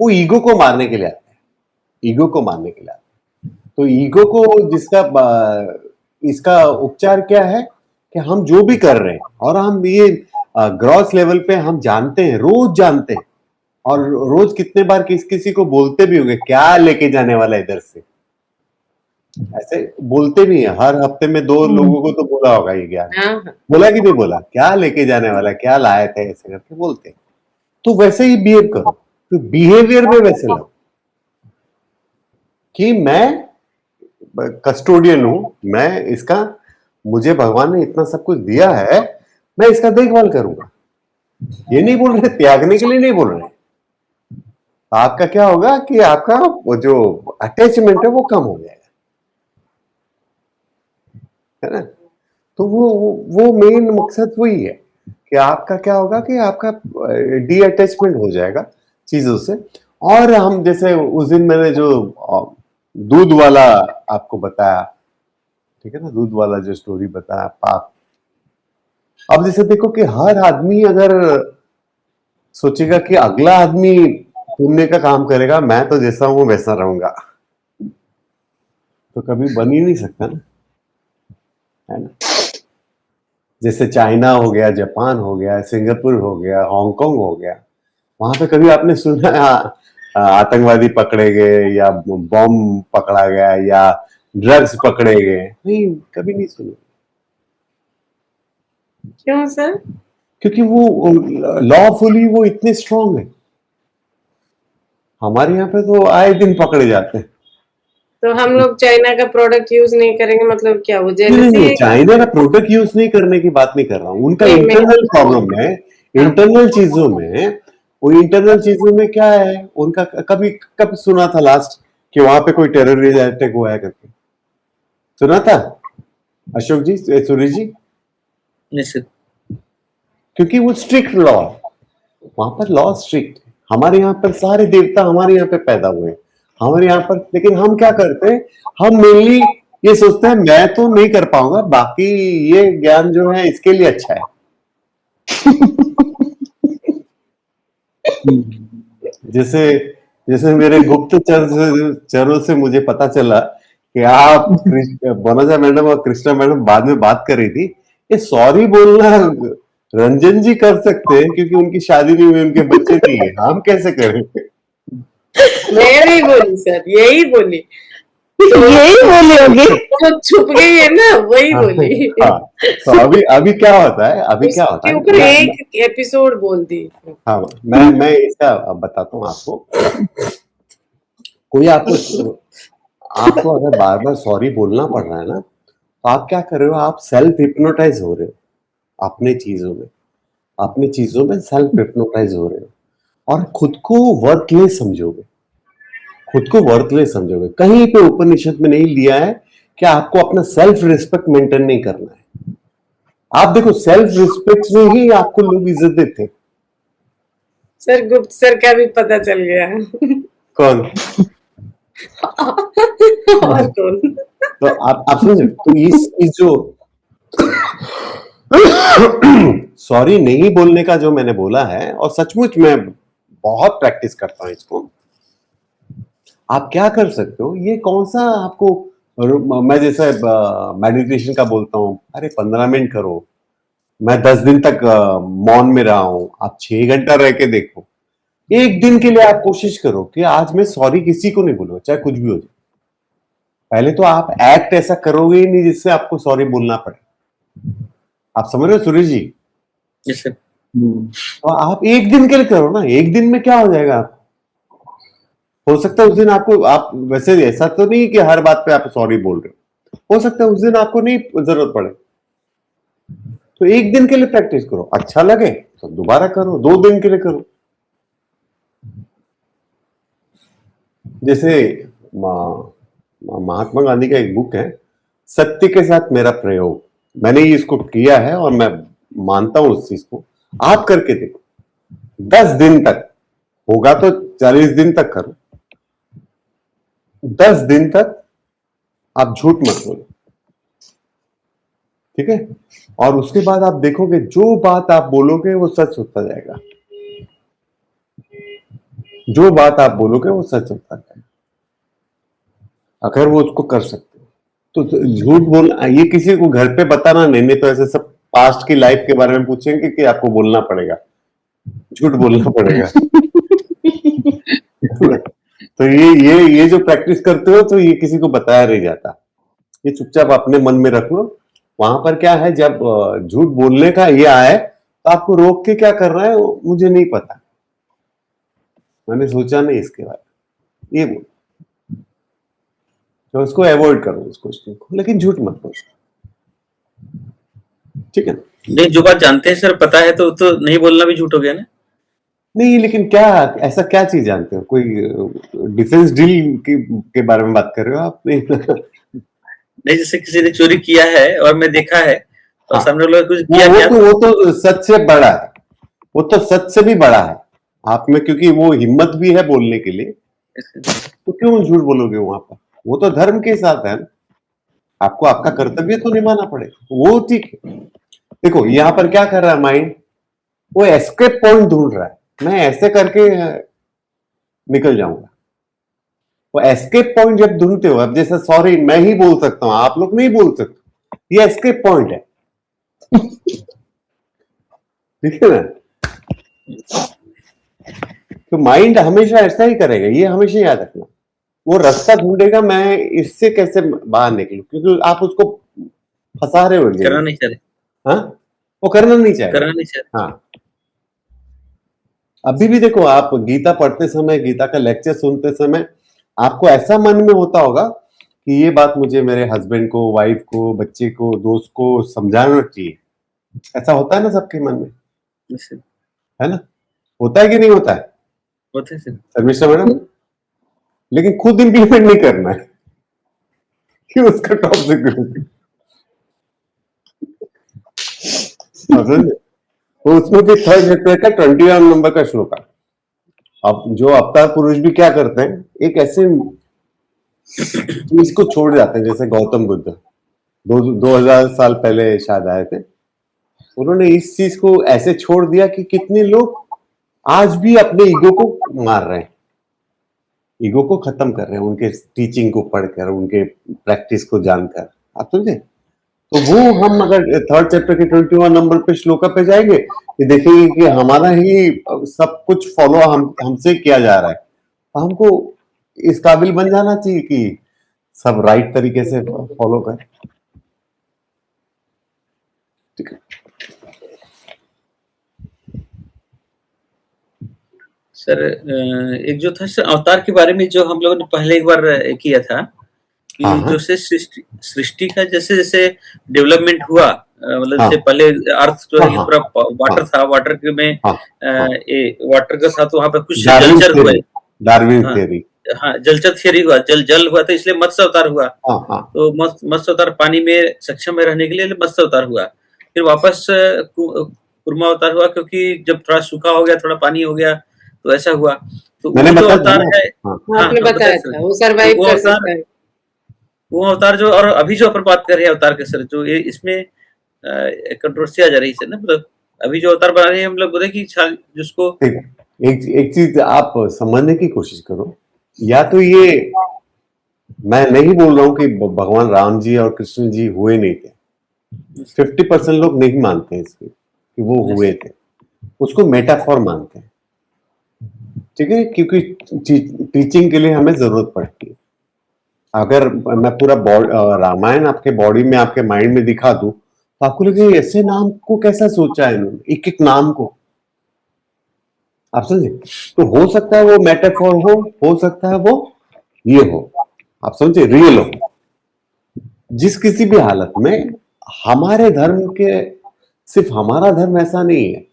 वो ईगो को मारने के लिए आता है, ईगो को मारने के लिए आता है। तो ईगो को जिसका इसका उपचार क्या है कि हम जो भी कर रहे हैं और हम ये ग्रॉस लेवल पे हम जानते हैं, रोज जानते हैं, और रोज कितने बार किसी को बोलते भी होंगे क्या लेके जाने वाला है इधर से, ऐसे बोलते भी हैं। हर हफ्ते में 2 लोगों को तो बोला होगा ये ज्ञान, हाँ हाँ बोला कि नहीं बोला, क्या लेके जाने वाला है, क्या लाए थे, ऐसे करके बोलते हैं। तो वैसे ही बिहेव करो, तो बिहेवियर में वैसे लो कि मैं कस्टोडियन हूं, मैं इसका, मुझे भगवान ने इतना सब कुछ दिया है, मैं इसका देखभाल करूंगा। ये नहीं बोल रहे, त्यागने के लिए नहीं बोल रहे। आपका क्या होगा कि आपका वो जो अटैचमेंट है वो कम हो जाएगा, है ना। तो वो मेन मकसद वही है कि आपका क्या होगा कि आपका डी अटैचमेंट हो जाएगा चीजों से। और हम जैसे उस दिन मैंने जो दूध वाला आपको बताया, ठीक है ना, दूध वाला जो स्टोरी बताया पाप। अब जैसे देखो कि हर आदमी अगर सोचेगा कि अगला आदमी पुण्य का काम करेगा, मैं तो जैसा हूं वैसा रहूंगा, तो कभी बन ही नहीं सकता ना, है ना। जैसे चाइना हो गया, जापान हो गया, सिंगापुर हो गया, हांगकांग हो गया, वहां पे कभी आपने सुना है आतंकवादी पकड़े गए या बॉम्ब पकड़ा गया या ड्रग्स पकड़े गए? नहीं, कभी नहीं सुना, क्यों सर क्योंकि वो लॉफुली वो इतने स्ट्रांग है। हमारे यहाँ पे तो आए दिन पकड़े जाते हैं। तो हम लोग चाइना का प्रोडक्ट यूज नहीं करेंगे मतलब क्या वो नहीं नहीं जेलसी नहीं, है चाइना का प्रोडक्ट यूज नहीं करने की बात नहीं कर रहा हूँ, उनका नहीं मैं इंटरनल प्रॉब्लम है। हाँ इंटरनल चीजों में, वो इंटरनल चीजों में क्या है उनका, कभी कब सुना था लास्ट कि वहां पे कोई टेररिस्ट अटैक हुआ है करके? सुना था अशोक जी, सूर्य जी? निश्चित क्योंकि वो स्ट्रिक्ट लॉ, वहां पर लॉ स्ट्रिक्ट। हमारे यहाँ पर सारे देवता हमारे यहाँ पे पैदा हुए हैं, हमारे यहाँ पर। लेकिन हम क्या करते हैं, हम मेनली ये सोचते हैं मैं तो नहीं कर पाऊंगा, बाकी ये ज्ञान जो है इसके लिए अच्छा है। जैसे जैसे मेरे गुप्तचर चरों से मुझे पता चला कि आप वनजा मैडम और कृष्णा मैडम बाद में बात कर रही थी, ये सॉरी बोलना रंजन जी कर सकते हैं क्योंकि उनकी शादी नहीं हुई, उनके बच्चे नहीं है, हम कैसे करें? मैं नहीं बोली सर यही बोली यही बोली होगी। जो छुप गई है ना वही हाँ, बोली हाँ। तो अभी अभी क्या होता है, अभी क्या होता उसके है, ऊपर एक एपिसोड बोल दी हाँ, मैं इसका बताता हूँ आपको। कोई आपको अगर बार बार सॉरी बोलना पड़ रहा है ना, तो आप क्या कर रहे हो, आप सेल्फ हिप्नोटाइज हो रहे हो अपने चीजों में, अपनी चीजों में सेल्फ हिप्नोटाइज हो रहे हो, और खुद को वर्थलेस समझोगे, खुद को वर्थलेस समझोगे। कहीं पे उपनिषद में नहीं लिया है कि आपको अपना सेल्फ रिस्पेक्ट मेंटेन नहीं करना है। आप देखो, सेल्फ रिस्पेक्ट से ही आपको लोग इज्जत देते हैं। सर गुप्त सर का भी पता चल गया कौन? और कौन तो आप समझे, तो इस जो सॉरी नहीं बोलने का जो मैंने बोला है, और सचमुच मैं बहुत प्रैक्टिस करता हूं इसको। आप क्या कर सकते हो, ये कौन सा आपको, मैं जैसे मेडिटेशन का बोलता हूं, अरे 15 मिनट करो, मैं 10 दिन तक मौन में रहा हूं, आप 6 घंटा रह के देखो। एक दिन के लिए आप कोशिश करो कि आज मैं सॉरी किसी को नहीं बोलूंगा, चाहे कुछ भी हो जाए। पहले तो आप एक्ट ऐसा करोगे ही नहीं जिससे आपको सॉरी बोलना पड़े। आप समझ रहे हो सुरेश जी? जैसे तो आप एक दिन के लिए करो ना, एक दिन में क्या हो जाएगा आप? हो सकता है उस दिन आपको, आप वैसे ऐसा तो नहीं कि हर बात पे आप सॉरी बोल रहे हो सकता है उस दिन आपको नहीं जरूरत पड़े, तो एक दिन के लिए प्रैक्टिस करो, अच्छा लगे तो दोबारा करो, 2 दिन के लिए करो। जैसे महात्मा गांधी का एक बुक है, सत्य के साथ मेरा प्रयोग, मैंने ये इसको किया है और मैं मानता हूं उस चीज को। आप करके देखो, 10 दिन तक होगा तो 40 दिन तक करो, 10 दिन तक आप झूठ मत बोलो, ठीक है? और उसके बाद आप देखोगे जो बात आप बोलोगे वो सच होता जाएगा, जो बात आप बोलोगे वो सच होता जाएगा, अगर वो उसको कर सकते हो तो। झूठ बोलना ये किसी को घर पे बताना नहीं तो ऐसे सब पास्ट की लाइफ के बारे में पूछेंगे कि आपको बोलना पड़ेगा, झूठ बोलना पड़ेगा। तो ये जो प्रैक्टिस करते हो तो ये किसी को बताया नहीं जाता, ये चुपचाप अपने मन में रख लो। वहां पर क्या है, जब झूठ बोलने का ये आए तो आपको रोक के क्या करना है मुझे नहीं पता, मैंने सोचा नहीं इसके बारे में, ये बोल तो उसको अवॉइड करो उस क्वेश्चन को, लेकिन झूठ मत बोलो, ठीक है ना? नहीं, जो बात जानते हैं सर, पता है तो नहीं बोलना भी झूठ हो गया ना? नहीं, लेकिन क्या ऐसा क्या चीज जानते हो? कोई डिफेंस डील के बारे में बात कर रहे हो आप? नहीं, जैसे किसी ने चोरी किया है और मैं देखा है और सामने लोग कुछ किया क्या, वो तो सच से बड़ा है, वो तो सच से भी बड़ा है आप में, क्योंकि वो हिम्मत भी है बोलने के लिए, तो क्यों झूठ बोलोगे वहां पर? वो तो धर्म के साथ है, आपको आपका कर्तव्य तो निभाना पड़ेगा, वो ठीक है। देखो यहाँ पर क्या कर रहा है माइंड, वो एस्केप पॉइंट ढूंढ रहा है, मैं ऐसे करके निकल जाऊंगा। वो एस्केप पॉइंट जब ढूंढते हो, अब जैसे सॉरी मैं ही बोल सकता हूं, आप लोग नहीं बोल सकते, ये एस्केप पॉइंट है। ठीक है ना? तो माइंड हमेशा ऐसा ही करेगा, ये हमेशा याद रखना, वो रास्ता ढूंढेगा मैं इससे कैसे बाहर निकलूं, क्योंकि आप उसको फंसा रहे हो, करना नहीं चाह रहे, हाँ, वो करना नहीं चाह करना नहीं चाह रहे। हाँ, अभी भी देखो, आप गीता पढ़ते समय, गीता का लेक्चर सुनते समय आपको ऐसा मन में होता होगा कि ये बात मुझे मेरे हस्बैंड को, वाइफ को, बच्चे को, दोस्त को समझाना चाहिए, ऐसा होता है ना सबके मन में, है ना? होता है कि नहीं होता है? होते सर, शर्मिष्ठा मैडम, लेकिन खुद इंप्लीमेंट नहीं करना है कि उसका टॉपिक तो उसमें भी 3rd चैप्टर का 21 नंबर का श्लोक है। अब जो अवतार पुरुष भी क्या करते हैं, एक ऐसे चीज को छोड़ जाते हैं, जैसे गौतम बुद्ध 2000 साल पहले शायद आए थे, उन्होंने इस चीज को ऐसे छोड़ दिया कि कितने लोग आज भी अपने ईगो को मार रहे हैं, ईगो को खत्म कर रहे हैं, उनके टीचिंग को पढ़कर, उनके प्रैक्टिस को जानकर, आप समझे? तो वो हम अगर 3rd चैप्टर के 21 नंबर पे श्लोका पे जाएंगे, ये देखेंगे कि हमारा ही सब कुछ फॉलो हमसे किया जा रहा है, तो हमको इस काबिल बन जाना चाहिए कि सब राइट तरीके से फॉलो करें, ठीक है? सर एक जो था सर अवतार के बारे में, जो हम लोगों ने पहले एक बार किया था कि जो से सृष्टि का जैसे जैसे डेवलपमेंट हुआ, मतलब जैसे पहले अर्थ जो है पूरा वाटर था, वाटर के में वाटर के साथ वहां पे कुछ जलचर हुए, डार्विन थ्योरी, हाँ जलचर थियरी हुआ, जल हुआ, तो इसलिए मत्स्य अवतार हुआ। तो मत्स्य अवतार पानी में सक्षम में रहने के लिए मत्स्य अवतार हुआ, फिर वापस कूर्मा अवतार हुआ, क्योंकि जब थोड़ा सूखा हो गया, थोड़ा पानी हो गया, तो ऐसा हुआ। तो मैंने वो जो अवतार है, आपने बताया था वो सर्वाइव कर सकता है, वो अवतार जो, और अभी जो अपन बात कर रहे हैं अवतार के सर, जो ये इसमें कंट्रोवर्सी आ जा रही है ना, मतलब अभी जो अवतार बना रहे हैं हम लोग बोले कि जिसको एक चीज आप समझने की कोशिश करो, या तो ये मैं नहीं बोल रहा हूं कि भगवान राम जी और कृष्ण जी हुए नहीं थे, 50% लोग नहीं मानते इसकी कि वो हुए थे, उसको मेटाफॉर मानते हैं। ठीक है, क्योंकि टीचिंग के लिए हमें जरूरत पड़ती है। अगर मैं पूरा रामायण आपके बॉडी में, आपके माइंड में दिखा दूं तो आपको लगेगा ऐसे नाम को कैसा सोचा है इन्होंने, एक एक नाम को। आप समझे? तो हो सकता है वो मेटाफॉर हो सकता है वो ये हो, आप समझे, रियल हो। जिस किसी भी हालत में हमारे धर्म के, सिर्फ हमारा धर्म ऐसा नहीं है,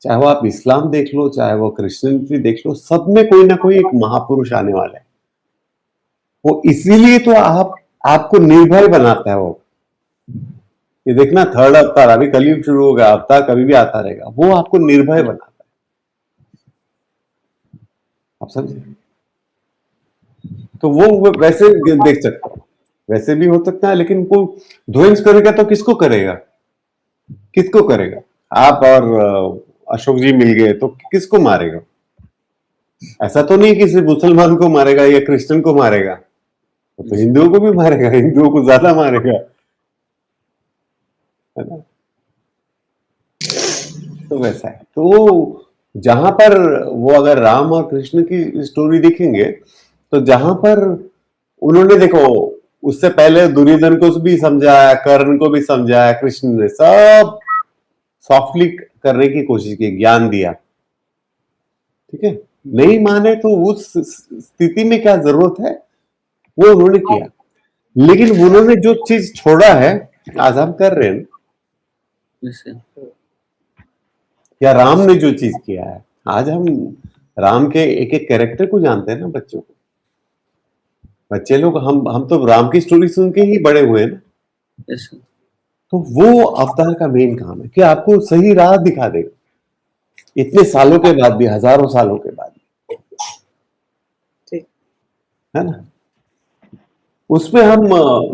चाहे वो आप इस्लाम देख लो, चाहे वो क्रिश्चियनिटी देख लो, सब में कोई ना कोई एक महापुरुष आने वाला है। वो इसीलिए तो आपको निर्भय बनाता है वो। ये देखना, थर्ड अवतार अभी कलयुग शुरू हो गया, अवतार कभी भी आता रहेगा, वो आपको निर्भय बनाता है। आप समझे? तो वो वैसे देख सकता हूं, वैसे भी हो सकता है, लेकिन वो ध्वंस करेगा तो किसको करेगा? किसको करेगा? आप और अशोक जी मिल गए तो किसको मारेगा? ऐसा तो नहीं कि सिर्फ मुसलमान को मारेगा या क्रिश्चियन को मारेगा, तो हिंदुओं को भी मारेगा, हिंदुओं को ज्यादा मारेगा, है ना? तो वैसा है। तो जहां पर वो, अगर राम और कृष्ण की स्टोरी देखेंगे तो जहां पर उन्होंने, देखो, उससे पहले दुर्योधन को भी समझाया, कर्ण को भी समझाया, कृष्ण ने सब सॉफ्टली करने की कोशिश की, ज्ञान दिया। ठीक है, नहीं माने तो उस स्थिति में क्या जरूरत है, वो उन्होंने किया। लेकिन उन्होंने जो चीज छोड़ा है आज हम कर रहे हैं, या राम ने जो चीज किया है, आज हम राम के एक एक कैरेक्टर को जानते हैं ना, बच्चों को, बच्चे लोग, हम तो राम की स्टोरी सुन के ही बड़े हुए ना। तो वो अवतार का मेन काम है कि आपको सही राह दिखा देगा, इतने सालों के बाद भी, हजारों सालों के बाद, है ना। उसमें हम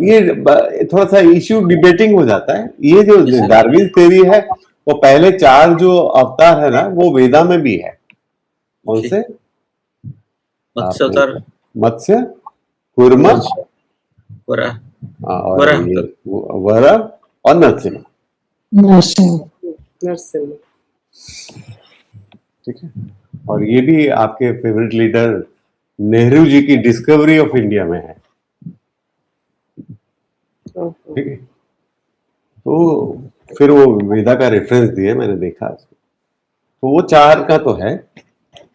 ये थोड़ा सा इश्यू डिबेटिंग हो जाता है। ये जो डार्विन थ्योरी है, वो पहले 4 जो अवतार है ना, वो वेदा में भी है। कौन से? मत्स्य अवतार, मत्स्य, कूर्म, वराह, और वराह, ये वराह और नरसिंह। नरसिंह। ठीक है। और ये भी आपके फेवरेट लीडर नेहरू जी की डिस्कवरी ऑफ इंडिया में है। ठीक है, तो फिर वो वेदा का रेफरेंस दिया, मैंने देखा उसको, तो वो 4 का तो है।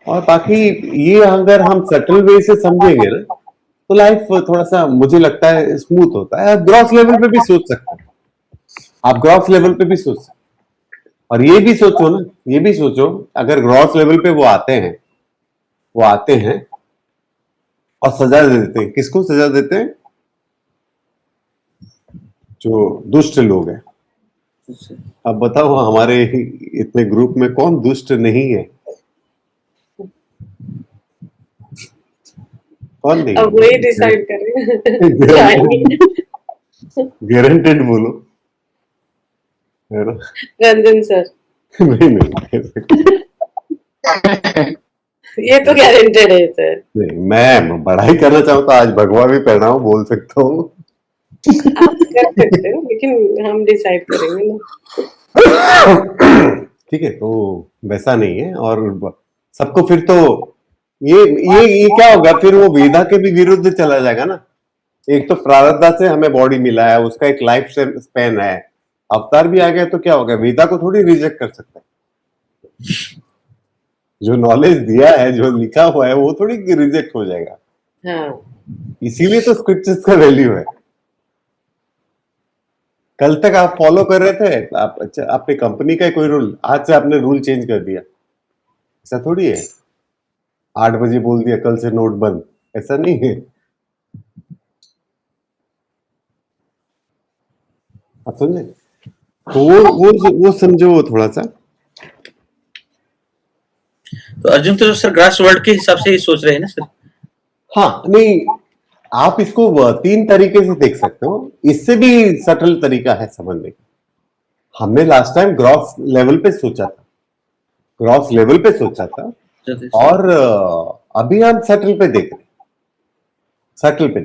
और बाकी ये अगर हम सटल वे से समझेंगे ना, तो लाइफ थोड़ा सा, मुझे लगता है, स्मूथ होता है। ग्रॉस लेवल पे भी सोच सकते हैं आप, ग्रॉस लेवल पे भी सोच सकते हैं। और ये भी सोचो ना, ये भी सोचो, अगर ग्रॉस लेवल पे वो आते हैं और सजा दे देते हैं, किसको सजा देते हैं? जो दुष्ट लोग हैं। अब बताओ, हमारे इतने ग्रुप में कौन दुष्ट नहीं है? कौन नहीं? अब वही डिसाइड करें। गारंटेड बोलो, है ना? रंजन सर, नहीं, ये तो गारंटेड है सर। नहीं, मैं बढ़ाई करना चाहूँ तो आज भगवा भी पहनाओ, बोल सकता हूँ। आप कर सकते हो, लेकिन हम डिसाइड करेंगे ना। ठीक है, तो वैसा नहीं है। और सबको फिर तो ये क्या होगा, फिर वो वेदा के भी विरुद्ध चला जाएगा ना। एक तो प्रारब्ध से हमें बॉडी मिला है, उसका एक लाइफ स्पैन है, अवतार भी आ गया तो क्या होगा, वेदा को थोड़ी रिजेक्ट कर सकता है। जो नॉलेज दिया है, जो लिखा हुआ है, वो थोड़ी रिजेक्ट हो जाएगा। हाँ, इसीलिए तो स्क्रिप्चर्स का वैल्यू है। कल तक आप फॉलो कर रहे थे, आप, अच्छा, आपने कंपनी का कोई रूल, आज से आपने रूल चेंज कर दिया, ऐसा थोड़ी है। 8 बजे बोल दिया कल से नोट बंद, ऐसा नहीं है। आप समझे? तो वो समझो थोड़ा सा। तो अर्जुन तो सर ग्रास वर्ल्ड के हिसाब से ही सोच रहे हैं ना सर? हाँ, नहीं, आप इसको 3 तरीके से देख सकते हो, इससे भी सटल तरीका है समझने का। हमने लास्ट टाइम ग्रॉस लेवल पे सोचा था, और अभी हम सटल पे देख रहे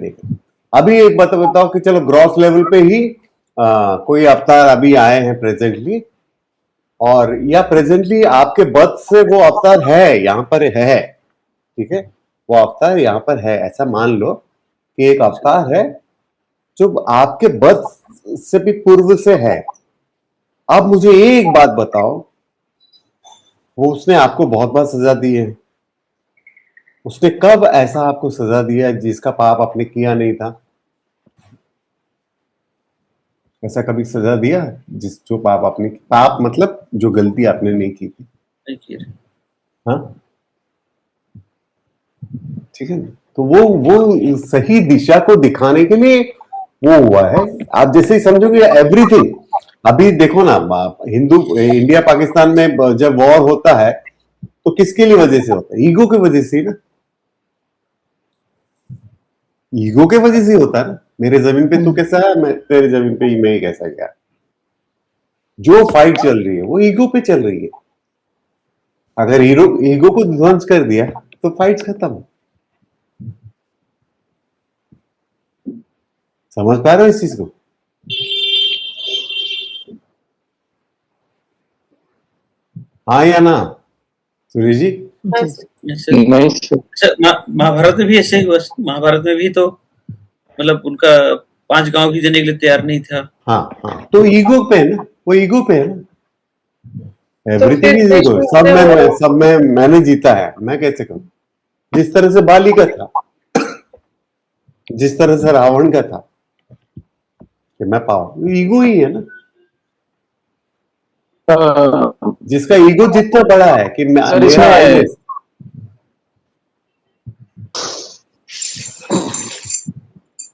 हैं। अभी एक बात बताओ कि चलो ग्रॉस लेवल पे ही कोई अवतार अभी आए हैं प्रेजेंटली, और या प्रेजेंटली आपके बर्थ से वो अवतार है, यहाँ पर है, ठीक है, वो अवतार यहाँ पर है, ऐसा मान लो कि एक अवतार है जो आपके बर्थ से भी पूर्व से है। अब मुझे एक बात बताओ, वो उसने आपको बहुत बार सजा दी है, उसने कब ऐसा आपको सजा दिया है जिसका पाप आपने किया नहीं था? ऐसा कभी सजा दिया है जिस जो पाप आपने, पाप मतलब जो गलती आपने नहीं की थी? देखिए, हाँ, ठीक है ना? तो वो सही दिशा को दिखाने के लिए वो हुआ है। आप जैसे ही समझोगे एवरीथिंग, अभी देखो ना, हिंदू इंडिया पाकिस्तान में जब वॉर होता है तो किसके लिए वजह से होता है? ईगो की वजह से ही ना, ईगो के वजह से होता है ना। मेरे जमीन पे तू कैसा है, मैं तेरे जमीन पे मैं कैसा गया। जो फाइट चल रही है वो ईगो पे चल रही है। अगर ईगो को ध्वंस कर दिया तो फाइट खत्म। समझ पा रहे हो इस चीज को? हाँ या ना सुरेश जी? हाँ जी। सर। ऐसे नहीं सर। अच्छा, महाभारत में भी ऐसे ही हुआ। महाभारत में भी तो मतलब उनका 5 गांव भी देने के लिए तैयार नहीं था। हाँ हाँ, तो ईगो पे है ना, वो ईगो पे है ना। तो एवरीथिंग फिर इज ईगो। कृष्ण से वो सब में मैंने जीता है, मैं कैसे कहूं? जिस तरह से बाली का था, जिस तरह से रावण का था कि मैं पाऊं, ईगो ही है ना। जिसका ईगो जितना बड़ा है कि सर मेरा इसमें IAS,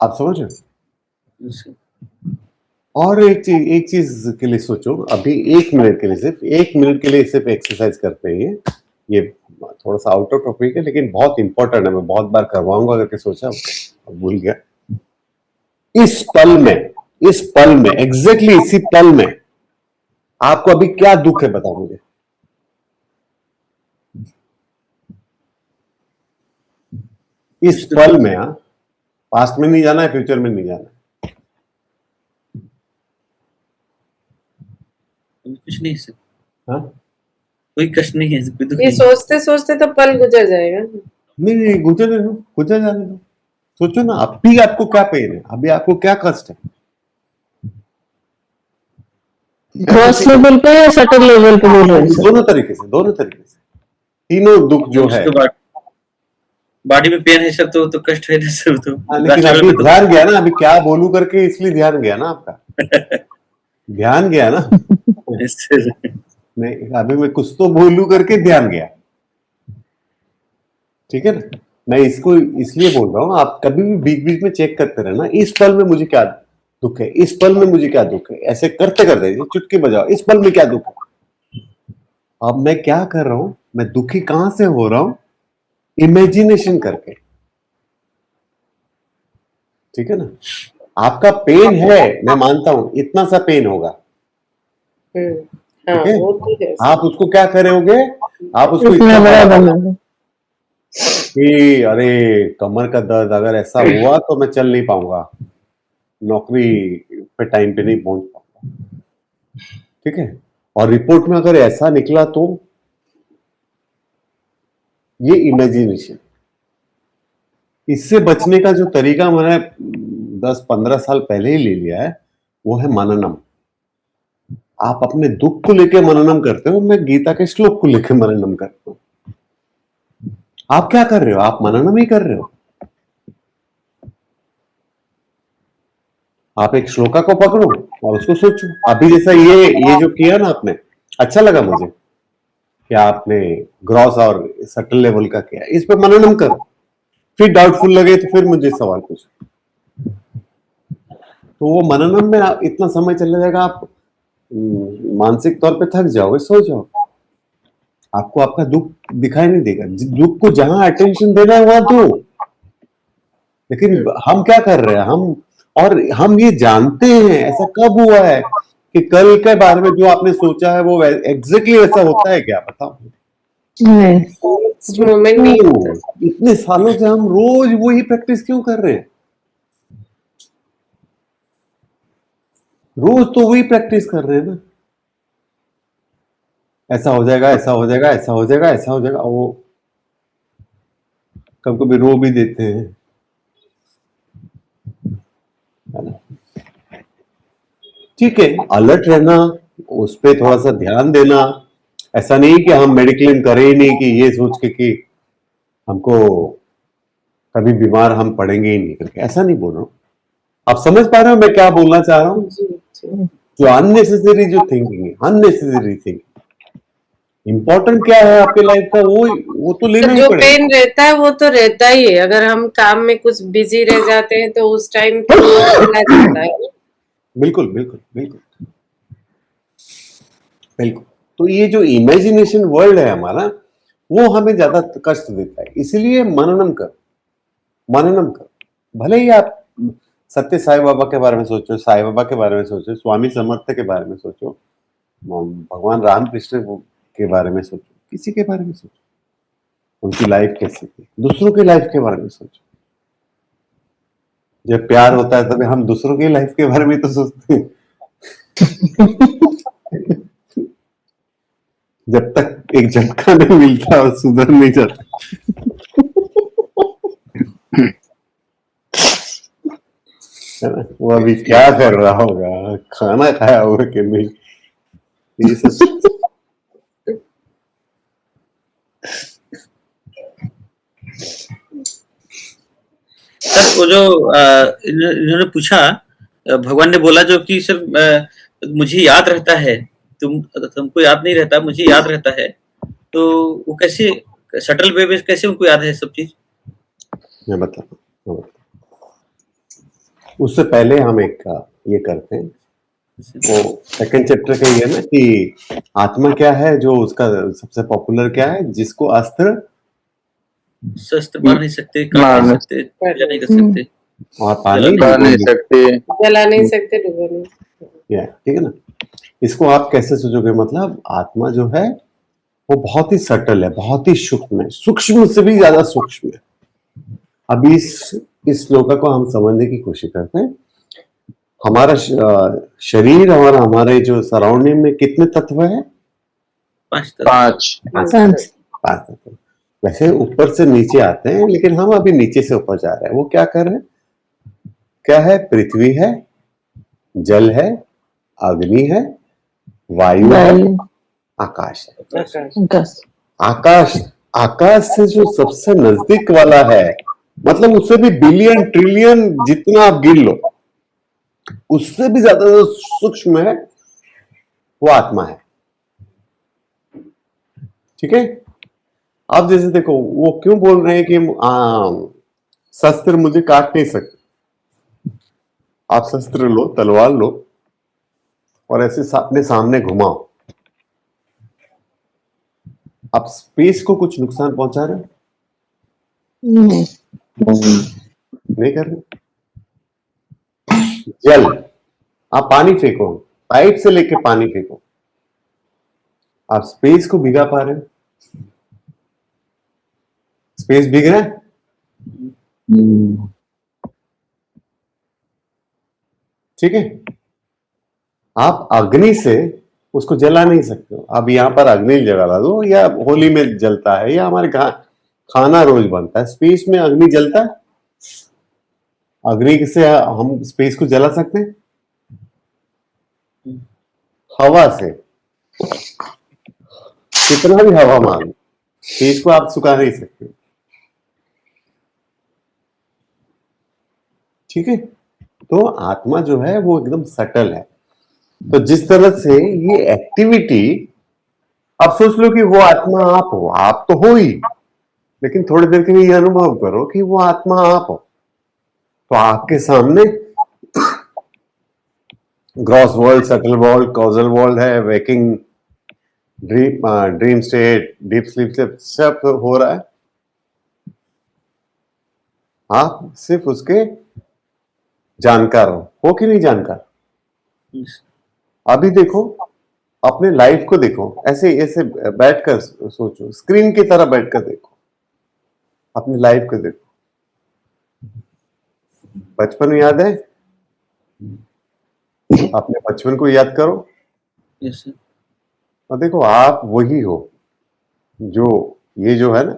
आप समझ रहे हो? ऐसे। और एक चीज के लिए सोचो, अभी 1 मिनट के लिए, सिर्फ 1 मिनट के लिए सिर्फ एक्सरसाइज करते हैं। ये थोड़ा सा आउट ऑफ टॉपिक है लेकिन बहुत इंपॉर्टेंट है। मैं बहुत बार करवाऊंगा करके सोचा, अब भूल गया। इस पल में एग्जैक्टली इसी पल में आपको अभी क्या दुख है, बताओ मुझे। इस पल में, हाँ, पास्ट में नहीं जाना है, फ्यूचर में नहीं जाना है। कुछ नहीं सर, हाँ? कोई कष्ट नहीं है, कोई दुख ये नहीं। सोचते सोचते तो पल गुजर जाएगा। नहीं, गुजरने दो, गुजर जाने दो। सोचो ना, अभी आपको क्या पेन है, अभी आपको क्या कष्ट है? ग्रॉस लेवल पे या सटल लेवल पे बोल रहे हैं सर? दोनों तरीके से तीनों दुख जो है। उसके बाद बॉडी में पेन है सर, तो कष्ट है ना सर, तो लेकिन लास्ट लेवल अभी पे तो ध्यान गया ना, अभी क्या बोलूं करके, इसलिए ध्यान गया ना आपका। ध्यान गया ना। ऐसे। नहीं, अभी मैं कुछ तो बोलूं करके ध्यान गया, ठीक है ना। मैं इसको इसलिए बोल रहा हूं, आप कभी भी बीच बीच में चेक करते रहना, इस पल में मुझे क्या दुख है, इस पल में मुझे क्या दुख है। ऐसे करते करते चुटकी बजाओ, इस पल में क्या दुख है। अब मैं क्या कर रहा हूं, मैं दुखी कहां से हो रहा हूं? इमेजिनेशन करके, ठीक है ना। आपका पेन है, मैं मानता हूं, इतना सा पेन होगा, हाँ ठीक है। वो तो है। आप उसको क्या करोगे? आप उसको इतना इतना बड़ा बड़ा बना कि अरे कमर का दर्द अगर ऐसा हुआ तो मैं चल नहीं पाऊंगा, नौकरी पे टाइम पे नहीं पहुंच पाऊंगा, ठीक है। और रिपोर्ट में अगर ऐसा निकला तो ये इमेजिनेशन। इससे बचने का जो तरीका मैंने 10-15 साल पहले ही ले लिया है, वो है मननम। आप अपने दुख को लेके मननम करते हो, मैं गीता के श्लोक को लेके मननम करता हूं। आप क्या कर रहे हो? आप मननम ही कर रहे हो। आप एक श्लोका को पकड़ो और उसको सोचो। अभी जैसा ये जो किया ना आपने, अच्छा लगा मुझे कि आपने ग्रॉस और सटल लेवल का किया। इस पे मननम करो, फिर डाउटफुल लगे तो फिर मुझे सवाल पूछो। तो वो मननम में इतना समय चला जाएगा, आप मानसिक तौर पे थक जाओगे, सो जाओ, आपको आपका दुख दिखाई नहीं देगा। दुख को जहां अटेंशन देना है वहां दो। लेकिन हम क्या कर रहे हैं, हम ये जानते हैं, ऐसा कब हुआ है कि कल के बारे में जो आपने सोचा है वो एग्जैक्टली वैसा होता है क्या? बताओ। नहीं। मोमेंट नहीं होता। इतने सालों से हम रोज वही प्रैक्टिस क्यों कर रहे हैं? रोज तो वही प्रैक्टिस कर रहे हैं ना, ऐसा हो जाएगा, ऐसा हो जाएगा, ऐसा हो जाएगा, ऐसा हो जाएगा। वो कभी कभी रो भी देते हैं, है ना। ठीक है, अलर्ट रहना, उस पर थोड़ा सा ध्यान देना। ऐसा नहीं कि हम मेडिक्लेम करें ही नहीं, कि ये सोच के कि हमको कभी बीमार हम पड़ेंगे ही नहीं करके, ऐसा नहीं बोल रहा हूँ। आप समझ पा रहे हो मैं क्या बोलना चाह रहा हूँ? जी जी जो अननेसेसरी जो थिंकिंग है, अननेसेसरी थिंकिंग, इंपॉर्टेंट क्या है आपके लाइफ का, वो तो लेना सर, ही जो पड़ेगा। पेन रहता है वो तो रहता ही है। अगर हम काम में कुछ बिजी रह जाते हैं तो उस टाइम तो वो चला जाता है। बिल्कुल बिल्कुल बिल्कुल बिल्कुल। तो ये जो इमेजिनेशन वर्ल्ड है हमारा, वो हमें ज्यादा कष्ट देता है। इसीलिए मननम कर, मननम कर। भले ही आप सत्य साई बाबा के बारे में सोचो, साई बाबा के बारे में सोचो, स्वामी समर्थ के बारे में सोचो, भगवान रामकृष्ण के बारे में सोचो, किसी के बारे में सोचो, उनकी लाइफ कैसी थी, दूसरों की लाइफ के बारे में सोचो। जब प्यार होता है तभी हम दूसरों की लाइफ के बारे में तो सोचते हैं। जब तक एक झटका नहीं मिलता और सुधर नहीं जाता। है ना? वो अभी क्या कर रहा होगा, खाना खाया होगा कि नहीं, ये सब। सर वो जो इन्होंने पूछा, भगवान ने बोला जो कि सर मुझे याद रहता है, तुमको याद नहीं रहता, मुझे याद रहता है। तो वो कैसे सटल वे में कैसे उनको याद है सब चीज? मैं बताता हूँ। उससे पहले हम एक ये करते हैं, वो सेकंड चैप्टर का ये है ना कि आत्मा क्या है, जो उसका सबसे पॉपुलर क्या है, जिसको अस्त्र शस्त्र मार नहीं सकते, काट मार नहीं नहीं सकते, पूजा नहीं कर सकते, और जला पानी नहीं कर नहीं सकते। सकते। जला नहीं सकते, डुबा नहीं सकते। या ठीक है ना। इसको आप कैसे सोचोगे, मतलब आत्मा जो है वो बहुत ही सटल है, बहुत ही सूक्ष्म है, सूक्ष्म से भी ज्यादा सूक्ष्म है। अभी इस श्लोका को हम समझने की कोशिश करते हैं। हमारा शरीर और हमारे जो सराउंडिंग में कितने तत्व है? 5 तत्व। 5 पांच पांच। पांच तत्व। वैसे ऊपर से नीचे आते हैं, लेकिन हम अभी नीचे से ऊपर जा रहे हैं। वो क्या कर रहे हैं? क्या है? पृथ्वी है, जल है, अग्नि है, वायु है, वायु, आकाश है। आकाश। आकाश। आकाश, आकाश से जो सबसे नजदीक वाला है, मतलब उससे भी बिलियन ट्रिलियन जितना आप गिन लो, उससे भी ज्यादा जो सूक्ष्म है वो आत्मा है। ठीक है। अब जैसे देखो, वो क्यों बोल रहे हैं कि शस्त्र मुझे काट नहीं सकते। आप शस्त्र लो, तलवार लो और ऐसे अपने सामने घुमाओ, आप स्पेस को कुछ नुकसान पहुंचा रहे हो? नहीं। नहीं कर रहे। जल, आप पानी फेंको, पाइप से लेके पानी फेंको, आप स्पेस को भिगा पा रहे हो? स्पेस भीग रहा है? ठीक है। आप अग्नि से उसको जला नहीं सकते हो। अब यहां पर अग्नि जला दो, या होली में जलता है, या हमारे खाना रोज बनता है, स्पेस में अग्नि जलता है? अग्नि से हम स्पेस को जला सकते हैं? हवा से कितना भी हवा मान लो, स्पेस को आप सुखा नहीं सकते। ठीक है। तो आत्मा जो है वो एकदम सटल है। तो जिस तरह से ये एक्टिविटी, अब सोच लो कि वो आत्मा आप हो, आप तो हो ही, लेकिन थोड़ी देर के लिए ये अनुभव करो कि वो आत्मा आप हो। तो आपके सामने gross world, subtle world, causal world है, waking, dream state, deep sleep से सब हो रहा है। आप सिर्फ उसके जानकार हो कि नहीं जानकार? अभी देखो, अपने लाइफ को देखो, ऐसे ऐसे बैठकर सोचो, स्क्रीन की तरह बैठकर देखो, अपनी लाइफ को देखो। बचपन में याद है? अपने बचपन को याद करो यस सर। और देखो आप वही हो जो ये जो है ना,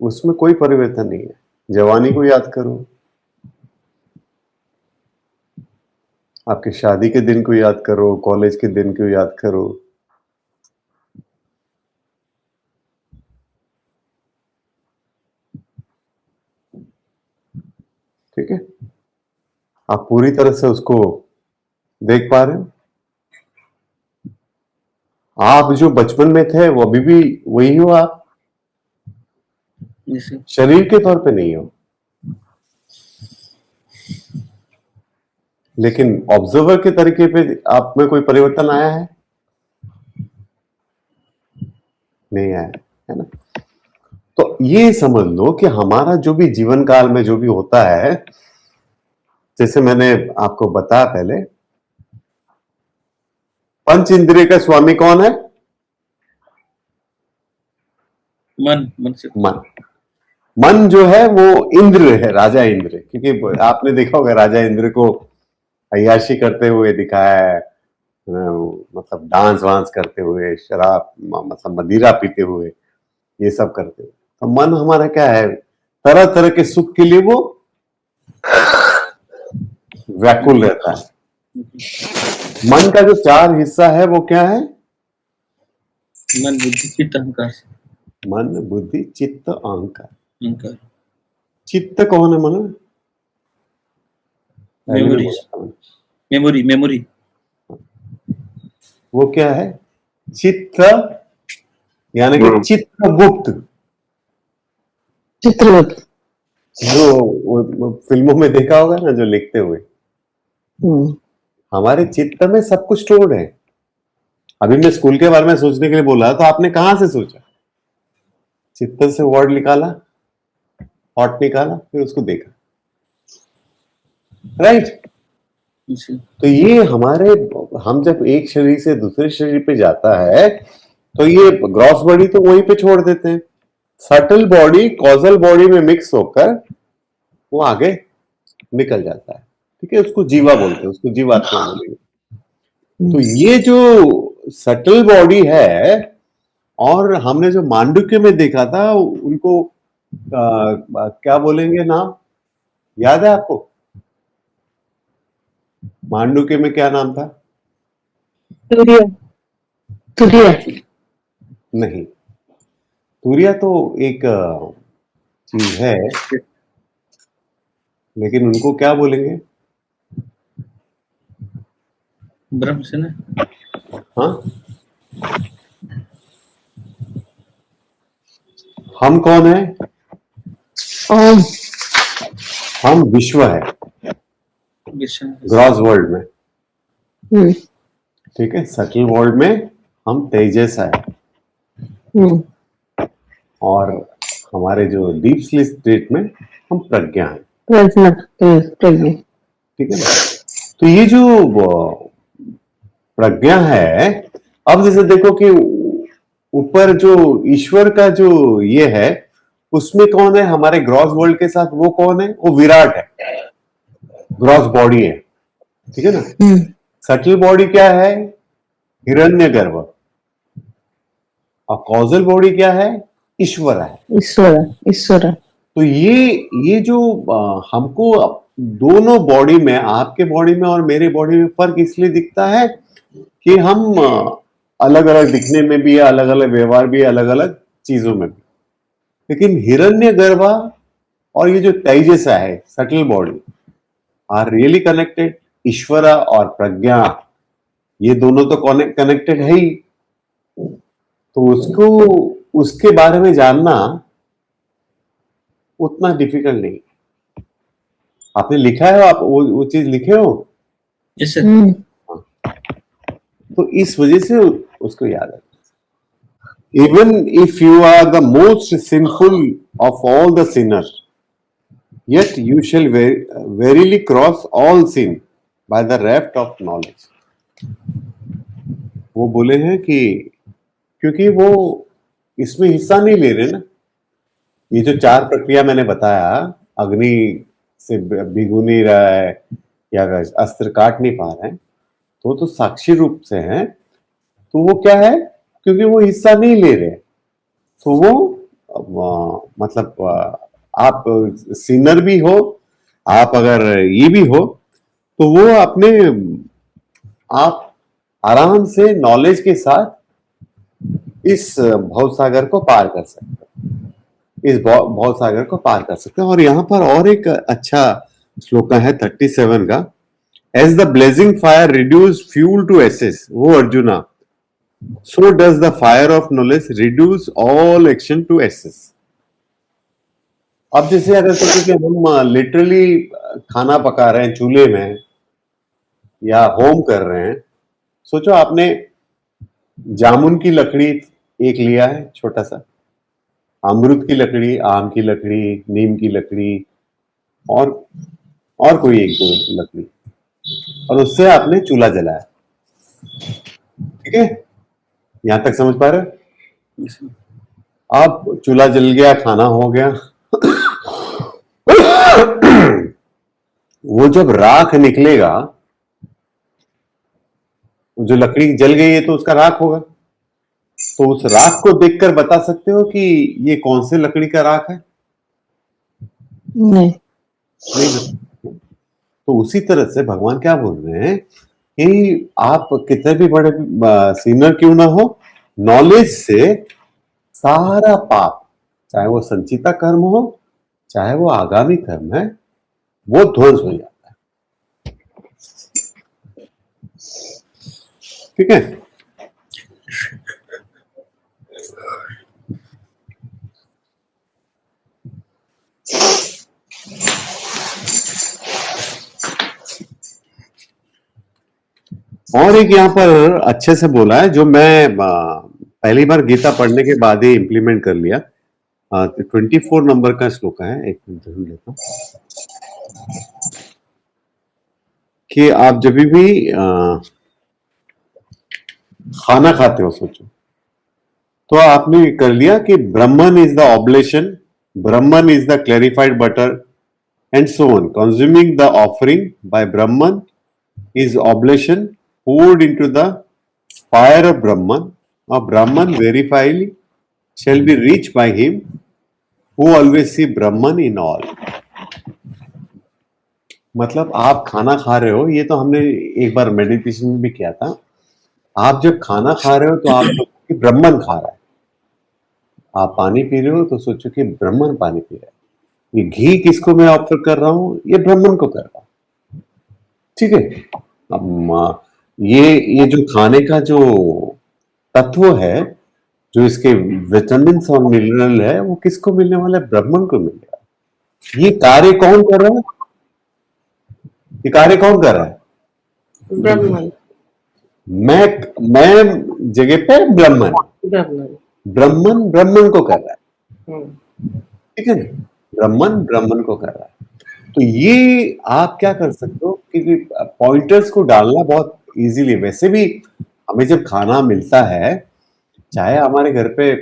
उसमें कोई परिवर्तन नहीं है। जवानी को याद करो, आपकी शादी के दिन को याद करो, कॉलेज के दिन को याद करो, ठीक है? आप पूरी तरह से उसको देख पा रहे हो। आप जो बचपन में थे वो अभी भी वही हो आप, यस सर। शरीर के तौर पे नहीं हो, लेकिन ऑब्जर्वर के तरीके पे आप में कोई परिवर्तन आया है? नहीं आया, है ना? तो ये समझ लो कि हमारा जो भी जीवन काल में जो भी होता है, जैसे मैंने आपको बताया पहले, पंच इंद्रिय का स्वामी कौन है? मन से मन। मन जो है वो इंद्र है, राजा इंद्र, क्योंकि आपने देखा होगा राजा इंद्र को अय्याशी करते हुए दिखाया है, मतलब डांस वांस करते हुए, शराब मतलब मदिरा पीते हुए, ये सब करते हुए। तो मन हमारा क्या है, तरह तरह के सुख के लिए वो व्याकुल रहता है। मन का जो चार हिस्सा है वो क्या है? मन बुद्धि चित्त अहंकार। मन बुद्धि चित्त अहंकार। अहंकार चित्त कौन है? मन मेमोरी मेमोरी वो क्या है? चित्त, यानी कि चित्रगुप्त, चित्रगुप्त। जो वो फिल्मों में देखा होगा ना, जो लिखते हुए। हमारे चित्त में सब कुछ स्टोर्ड है। अभी मैं स्कूल के बारे में सोचने के लिए बोला, तो आपने कहां से सोचा? चित्त से वर्ड निकाला, थॉट निकाला, फिर उसको देखा, राइट? तो ये हमारे, हम जब एक शरीर से दूसरे शरीर पे जाता है तो ये ग्रॉस बॉडी तो वहीं पे छोड़ देते हैं, सटल बॉडी कॉजल बॉडी में मिक्स होकर वो आगे निकल जाता है, ठीक है? उसको जीवा बोलते हैं, उसको जीवात्मा बोलेंगे। तो ये जो सटल बॉडी है, और हमने जो मांडुक्य में देखा था उनको क्या बोलेंगे नाम, याद है आपको? मांडुक्य में क्या नाम था? तुरिया। तुरिया नहीं, तुरिया तो एक चीज है, लेकिन उनको क्या बोलेंगे? ब्रह्म से ना। हाँ, हम कौन है? ओम। हम विश्व है, ग्रॉस वर्ल्ड में, ठीक है? सटल वर्ल्ड में हम तेजस है, और हमारे जो डीप स्लीप स्टेट में हम प्रज्ञा है, प्रज्ञा। ठीक है ना? तो ये जो प्रज्ञा है, अब जैसे देखो कि ऊपर जो ईश्वर का जो ये है, उसमें कौन है हमारे ग्रॉस वर्ल्ड के साथ? वो कौन है? वो विराट है, ग्रॉस बॉडी है, ठीक है ना? सटल बॉडी क्या है? हिरण्यगर्भ। और कॉजल बॉडी क्या है? ईश्वर है, ईश्वर। तो ये जो हमको दोनों बॉडी में, आपके बॉडी में और मेरे बॉडी में फर्क इसलिए दिखता है कि हम अलग अलग दिखने में भी है, अलग अलग व्यवहार भी है, अलग अलग चीजों में भी। लेकिन हिरण्यगर्भ और ये जो तेजस है, subtle body, are really connected. ईश्वर और प्रज्ञा, ये दोनों तो कनेक्टेड है ही। तो उसको, उसके बारे में जानना उतना डिफिकल्ट नहीं। आपने लिखा है, आप वो चीज लिखे हो? Yes sir. तो इस वजह से उसको याद है। Even if you are the most sinful of all the sinners, yet you shall verily cross all sin by the raft of knowledge. वो बोले हैं कि क्योंकि वो इसमें हिस्सा नहीं ले रहे ना। ये जो चार प्रक्रिया मैंने बताया, अग्नि से भिगो नहीं रहा है, या अगर अस्त्र काट नहीं पा रहे हैं तो साक्षी रूप से हैं, तो वो क्या है, क्योंकि वो हिस्सा नहीं ले रहे, तो वो मतलब आप सीनर भी हो, आप अगर ये भी हो, तो वो अपने आप आराम से नॉलेज के साथ इस भवसागर को पार कर सकते हैं, इस भवसागर को पार कर सकते हैं। और यहाँ पर और एक अच्छा श्लोक है 37 का, as the blazing fire reduce fuel to ashes, वो Arjuna, so does the fire of knowledge reduce all action to excess। अब जैसे अगर सोचो कि हम लिटरली खाना पका रहे हैं चूल्हे में या होम कर रहे हैं, सोचो आपने जामुन की लकड़ी एक लिया है छोटा सा, अमरूद की लकड़ी, आम की लकड़ी, नीम की लकड़ी और कोई एक दो लकड़ी, और उससे आपने चूल्हा जलाया, ठीक है, यहां तक समझ पा रहे हो? अब चूल्हा जल गया, खाना हो गया, वो जब राख निकलेगा, जो लकड़ी जल गई है तो उसका राख होगा, तो उस राख को देखकर बता सकते हो कि ये कौन से लकड़ी का राख है? नहीं। तो उसी तरह से भगवान क्या बोल रहे हैं कि आप कितने भी बड़े सीनियर क्यों ना हो, नॉलेज से सारा पाप, चाहे वो संचिता कर्म हो चाहे वो आगामी कर्म है, वो ध्वंस हो जाता है, ठीक है। और एक यहाँ पर अच्छे से बोला है, जो मैं पहली बार गीता पढ़ने के बाद ही इंप्लीमेंट कर लिया। 24 नंबर का श्लोक है, एक मिनट जरूर लेता हूँ, कि आप जब भी खाना खाते हो, सोचो तो आपने कर लिया कि Brahman is the oblation, Brahman is the clarified butter and so on, consuming the offering by Brahman is oblation poured into the fire of Brahman, or Brahman verifiably shall be reached by him who always see Brahman in all। मतलब आप खाना खा रहे हो, ये तो हमने एक बार मेडिटेशन में भी किया था, आप जब खाना खा रहे हो तो आप सोचो कि ब्रह्मन खा रहा है, आप पानी पी रहे हो तो सोचो कि ब्रह्मन पानी पी रहा है, ये घी किसको मैं ऑफर कर रहा हूं, ये ब्रह्मन को कर रहा हूं, ठीक है। अब ये जो खाने का जो तत्व है, जो इसके विटामिन और मिनरल है, वो किसको मिलने वाला है, ब्रह्मन को मिलेगा। ये कार्य कौन कर रहा है, ये कार्य कौन कर रहा है, ब्रह्मन, मैं जगह पे ब्रह्मन, ब्रह्मन ब्रह्मन को कर रहा है, ठीक है ना, ब्रह्मन ब्रह्मन को कर रहा है। तो ये आप क्या कर सकते हो कि पॉइंटर्स को डालना बहुत इजीली, वैसे भी हमें जब खाना मिलता है, चाहे हमारे घर पे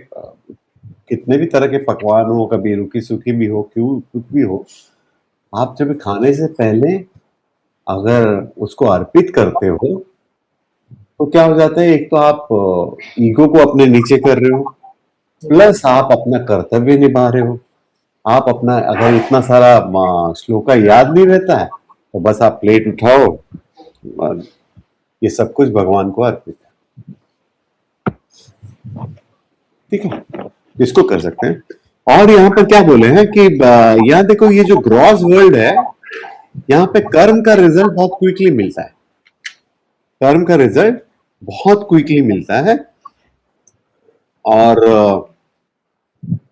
कितने भी तरह के पकवान हो, कभी रूखी सूखी भी हो, क्यों कुछ भी हो, आप जब खाने से पहले अगर उसको अर्पित करते हो तो क्या हो जाता है, एक तो आप ईगो को अपने नीचे कर रहे हो, प्लस आप अपना कर्तव्य निभा रहे हो। आप अपना, अगर इतना सारा श्लोक याद नहीं रहता है तो बस आप प्लेट उठाओ और ये सब कुछ भगवान को अर्पित है, ठीक है, इसको कर सकते हैं। और यहाँ पर क्या बोले हैं कि यहाँ देखो, ये जो ग्रॉस वर्ल्ड है, यहाँ पे कर्म का रिजल्ट बहुत क्विकली मिलता है, कर्म का रिजल्ट बहुत क्विकली मिलता है, और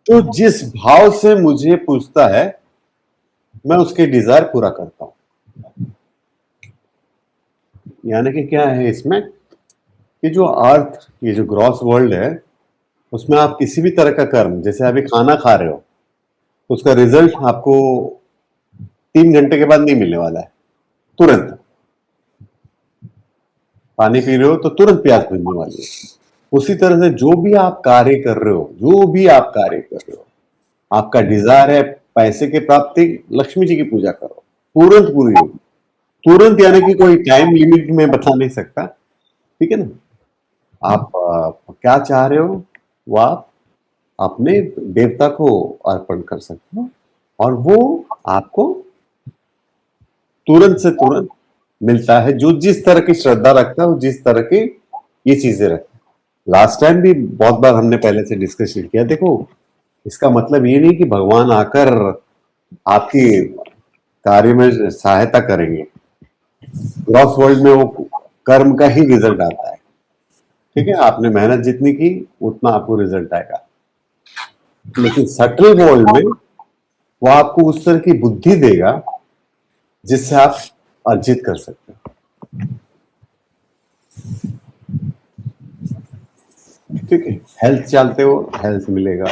तो जिस भाव से मुझे पूछता है मैं उसके डिजायर पूरा करता हूं। यानी कि क्या है इसमें, कि जो अर्थ, ये जो ग्रॉस वर्ल्ड है, उसमें आप किसी भी तरह का कर्म, जैसे अभी खाना खा रहे हो, उसका रिजल्ट आपको 3 घंटे के बाद नहीं मिलने वाला है, तुरंत। पानी पी रहे हो तो तुरंत प्यास बुझने वाली है। उसी तरह से जो भी आप कार्य कर रहे हो, जो भी आप कार्य कर रहे हो, आपका डिजायर है पैसे की प्राप्ति, लक्ष्मी जी की पूजा करो, तुरंत पूरी होगी। तुरंत यानी कि कोई टाइम लिमिट में बता नहीं सकता, ठीक है ना। आप क्या चाह रहे हो वो आप अपने देवता को अर्पण कर सकते हो और वो आपको तुरंत से तुरंत मिलता है। जो जिस तरह की श्रद्धा रखता है वो जिस तरह की ये चीजें रखता है। लास्ट टाइम भी बहुत बार हमने पहले से डिस्कशन किया। देखो, इसका मतलब ये नहीं कि भगवान आकर आपकी कार्य में सहायता करेंगे। ग्रॉस वर्ल्ड में वो कर्म का ही रिजल्ट आता है, ठीक है। आपने मेहनत जितनी की उतना आपको रिजल्ट आएगा। लेकिन सटल वर्ल्ड में वो आपको उस तरह की बुद्धि देगा जिससे आप अर्जित कर सकते हो, ठीक है। हेल्थ चाहते हो हेल्थ मिलेगा,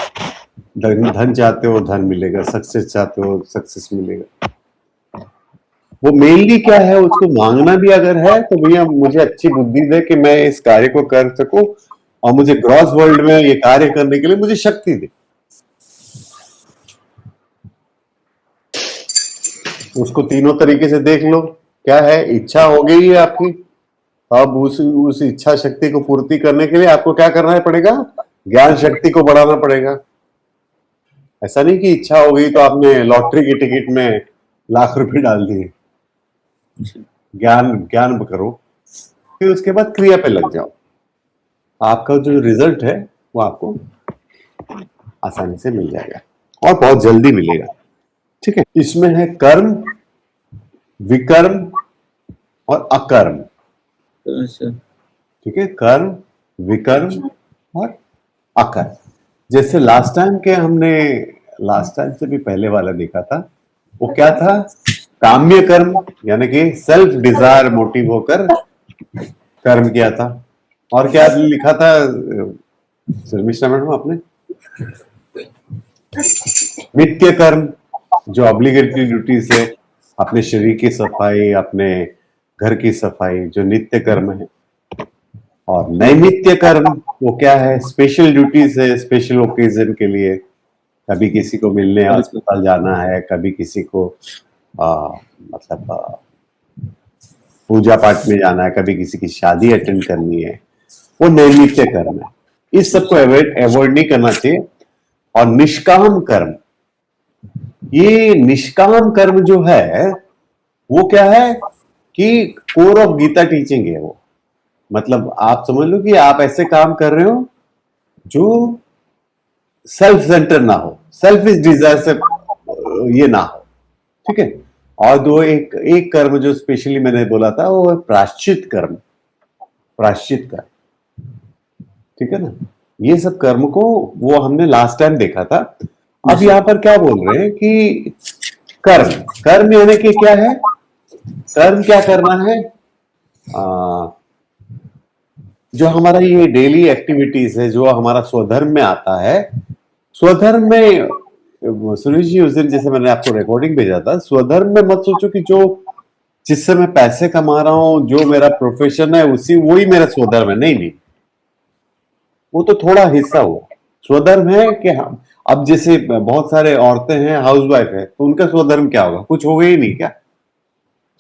धन चाहते हो धन मिलेगा, सक्सेस चाहते हो सक्सेस मिलेगा। वो मेनली क्या है, उसको मांगना भी अगर है तो भैया मुझे अच्छी बुद्धि दे कि मैं इस कार्य को कर सकूं और मुझे ग्रॉस वर्ल्ड में ये कार्य करने के लिए मुझे शक्ति दे। उसको तीनों तरीके से देख लो। क्या है, इच्छा हो गई है आपकी, अब उस इच्छा शक्ति को पूर्ति करने के लिए आपको क्या करना पड़ेगा, ज्ञान शक्ति को बढ़ाना पड़ेगा। ऐसा नहीं कि इच्छा हो गई तो आपने लॉटरी की टिकट में लाख रुपए डाल दिए। ज्ञान ज्ञान करो, फिर उसके बाद क्रिया पे लग जाओ। आपका जो रिजल्ट है वो आपको आसानी से मिल जाएगा और बहुत जल्दी मिलेगा, ठीक है। इसमें है कर्म, विकर्म और अकर्म, अच्छा, ठीक है। कर्म, विकर्म और अकर्म। जैसे लास्ट टाइम से भी पहले वाला देखा था, वो क्या था, काम्य कर्म यानी कि सेल्फ डिजायर मोटिव होकर कर्म किया था। और क्या लिखा था शर्मिष्ठा मैडम आपने, नित्य कर्म जो ऑब्लिगेटरी ड्यूटीज है, अपने शरीर की सफाई, अपने घर की सफाई, जो नित्य कर्म है। और नैमित्य कर्म वो क्या है, स्पेशल ड्यूटीज है, स्पेशल ओकेजन के लिए। कभी किसी को मिलने अस्पताल जाना है, कभी किसी को मतलब पूजा पाठ में जाना है, कभी किसी की शादी अटेंड करनी है, वो नैमित्य कर्म है। इस सबको अवॉइड नहीं करना चाहिए। और निष्काम कर्म, ये निष्काम कर्म जो है वो क्या है कि कोर ऑफ गीता टीचिंग है वो। मतलब आप समझ लो कि आप ऐसे काम कर रहे हो जो सेल्फ सेंटर ना हो, सेल्फिश डिजायर से ये ना हो, ठीक है। और दो एक कर्म जो स्पेशली मैंने बोला था वो है प्रायश्चित कर्म, प्रायश्चित कर्म, ठीक है ना। ये सब कर्म को वो हमने लास्ट टाइम देखा था। अब यहां पर क्या बोल रहे हैं कि कर्म, कर्म यानी कि क्या है, कर्म क्या करना है, जो हमारा ये डेली एक्टिविटीज है, जो हमारा स्वधर्म में आता है। स्वधर्म में सुनील जी उस दिन जैसे मैंने आपको रिकॉर्डिंग भेजा था, स्वधर्म में मत सोचो कि जो जिससे मैं पैसे कमा रहा हूं, जो मेरा प्रोफेशन है वही मेरा स्वधर्म है। नहीं नहीं, वो तो थोड़ा हिस्सा हुआ। स्वधर्म है कि हम अब जैसे बहुत सारे औरतें हैं, हाउसवाइफ है, तो उनका स्वधर्म क्या होगा, कुछ होगा ही नहीं क्या।